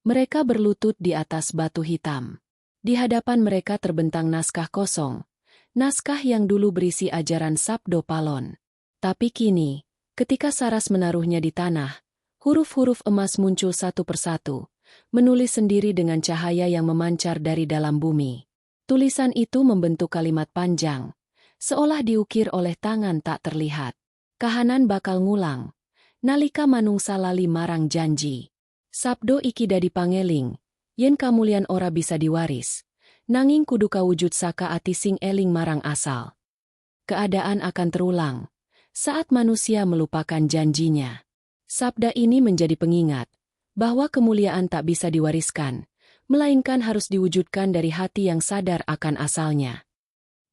Mereka berlutut di atas batu hitam. Di hadapan mereka terbentang naskah kosong, naskah yang dulu berisi ajaran Sabdo Palon. Tapi kini, ketika Saras menaruhnya di tanah, huruf-huruf emas muncul satu persatu, menulis sendiri dengan cahaya yang memancar dari dalam bumi. Tulisan itu membentuk kalimat panjang, seolah diukir oleh tangan tak terlihat. Kahanan bakal ngulang, nalika manungsa lali marang janji. Sabdo iki dadi pangeling, yen kamulian ora bisa diwaris, nanging kudu kawujud saka ati sing eling marang asal. Keadaan akan terulang, saat manusia melupakan janjinya. Sabda ini menjadi pengingat, bahwa kemuliaan tak bisa diwariskan, melainkan harus diwujudkan dari hati yang sadar akan asalnya.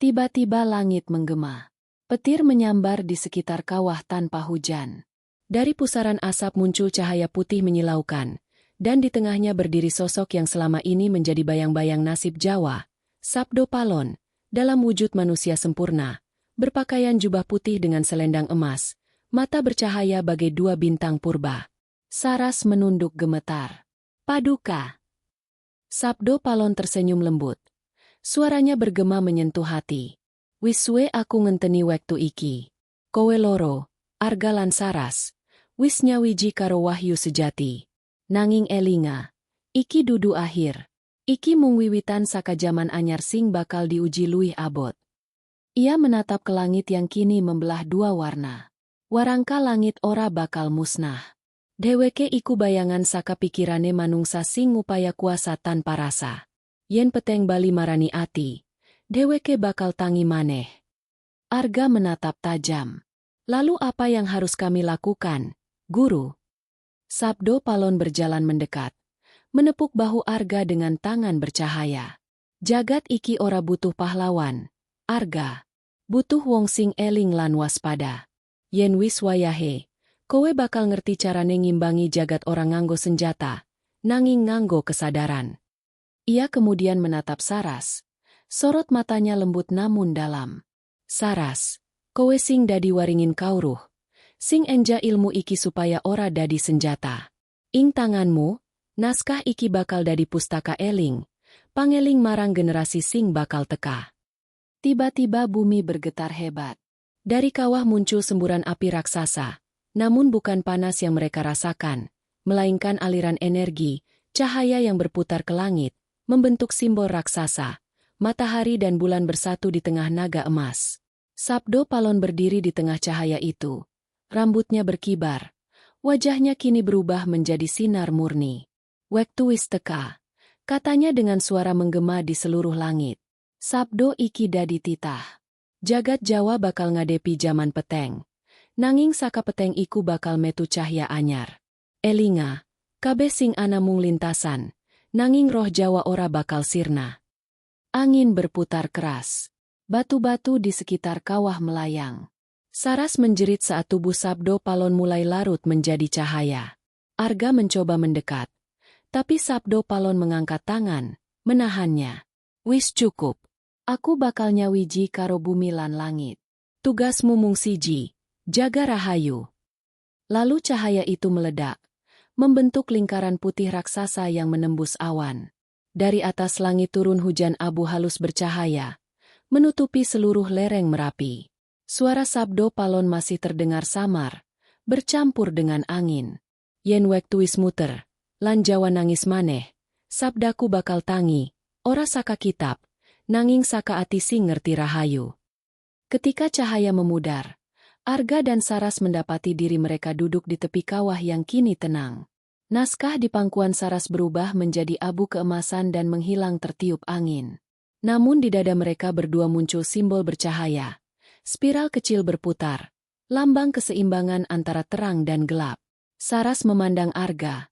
Tiba-tiba langit menggema. Petir menyambar di sekitar kawah tanpa hujan. Dari pusaran asap muncul cahaya putih menyilaukan, dan di tengahnya berdiri sosok yang selama ini menjadi bayang-bayang nasib Jawa, Sabdo Palon, dalam wujud manusia sempurna, berpakaian jubah putih dengan selendang emas, mata bercahaya bagai dua bintang purba. Saras menunduk gemetar. Paduka. Sabdo Palon tersenyum lembut. Suaranya bergema menyentuh hati. Wis suwe aku ngenteni wektu iki. Kowe loro, Arga lan Saras, wis nyawiji karo wahyu sejati. Nanging elinga, iki dudu akhir. Iki mung wiwitan saka jaman anyar sing bakal diuji luwih abot. Ia menatap ke langit yang kini membelah dua warna. Warangka langit ora bakal musnah. Dheweke iku bayangan saka pikirane manungsa sing ngupaya kuasa tanpa rasa. Yen peteng bali marani ati, dheweke bakal tangi maneh. Arga menatap tajam. Lalu apa yang harus kami lakukan, Guru? Sabdo Palon berjalan mendekat, menepuk bahu Arga dengan tangan bercahaya. Jagat iki ora butuh pahlawan, Arga. Butuh wong sing eling lan waspada. Yen wis wayahe, kowe bakal ngerti carane ngimbangi jagat ora nganggo senjata, nanging nganggo kesadaran. Ia kemudian menatap Saras. Sorot matanya lembut namun dalam. Saras, kowe sing dadi waringin kauruh. Sing enja ilmu iki supaya ora dadi senjata. Ing tanganmu, naskah iki bakal dadi pustaka eling. Pangeling marang generasi sing bakal teka. Tiba-tiba bumi bergetar hebat. Dari kawah muncul semburan api raksasa. Namun bukan panas yang mereka rasakan, melainkan aliran energi, cahaya yang berputar ke langit, membentuk simbol raksasa. Matahari dan bulan bersatu di tengah naga emas. Sabdo Palon berdiri di tengah cahaya itu. Rambutnya berkibar. Wajahnya kini berubah menjadi sinar murni. Wektu wis teka, katanya dengan suara menggema di seluruh langit. Sabdo iki dadi titah. Jagat Jawa bakal ngadepi jaman peteng. Nanging saka peteng iku bakal metu cahya anyar. Elinga, kabeh sing ana mung lintasan. Nanging roh Jawa ora bakal sirna. Angin berputar keras. Batu-batu di sekitar kawah melayang. Saras menjerit saat tubuh Sabdo Palon mulai larut menjadi cahaya. Arga mencoba mendekat. Tapi Sabdo Palon mengangkat tangan, menahannya. Wis cukup. Aku bakal nyawiji karo bumi lan langit. Tugasmu mung siji, jaga rahayu. Lalu cahaya itu meledak. Membentuk lingkaran putih raksasa yang menembus awan. Dari atas langit turun hujan abu halus bercahaya, menutupi seluruh lereng Merapi. Suara Sabdo Palon masih terdengar samar, bercampur dengan angin. Yen wektu wis muter, lan Jawa nangis maneh, sabdaku bakal tangi, ora saka kitab, nanging saka ati sing ngerti rahayu. Ketika cahaya memudar, Arga dan Saras mendapati diri mereka duduk di tepi kawah yang kini tenang. Naskah di pangkuan Saras berubah menjadi abu keemasan dan menghilang tertiup angin. Namun di dada mereka berdua muncul simbol bercahaya. Spiral kecil berputar, lambang keseimbangan antara terang dan gelap. Saras memandang Arga.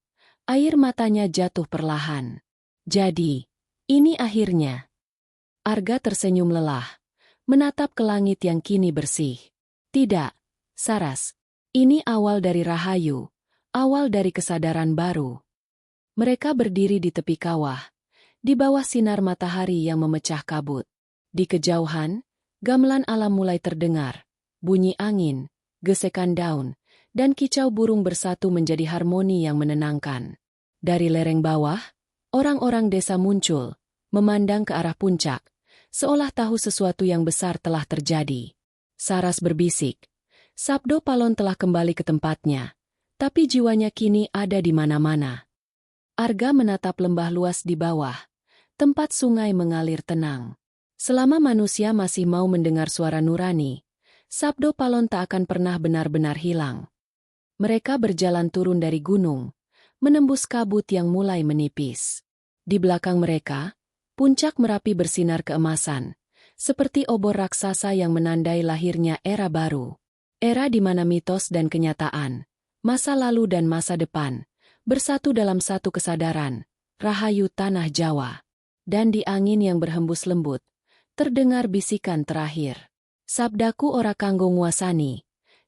Air matanya jatuh perlahan. Jadi, ini akhirnya. Arga tersenyum lelah, menatap ke langit yang kini bersih. Tidak, Saras. Ini awal dari rahayu. Awal dari kesadaran baru. Mereka berdiri di tepi kawah, di bawah sinar matahari yang memecah kabut. Di kejauhan, gamelan alam mulai terdengar, bunyi angin, gesekan daun, dan kicau burung bersatu menjadi harmoni yang menenangkan. Dari lereng bawah, orang-orang desa muncul, memandang ke arah puncak, seolah tahu sesuatu yang besar telah terjadi. Saras berbisik, Sabdo Palon telah kembali ke tempatnya. Tapi jiwanya kini ada di mana-mana. Arga menatap lembah luas di bawah. Tempat sungai mengalir tenang. Selama manusia masih mau mendengar suara nurani, Sabdo Palon tak akan pernah benar-benar hilang. Mereka berjalan turun dari gunung, menembus kabut yang mulai menipis. Di belakang mereka, puncak Merapi bersinar keemasan, seperti obor raksasa yang menandai lahirnya era baru. Era di mana mitos dan kenyataan, masa lalu dan masa depan, bersatu dalam satu kesadaran, rahayu tanah Jawa. Dan di angin yang berhembus lembut, terdengar bisikan terakhir. Sabdaku ora kanggo nguasani,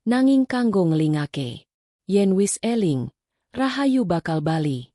nanging kanggo ngelingake. Yen wis eling, rahayu bakal bali.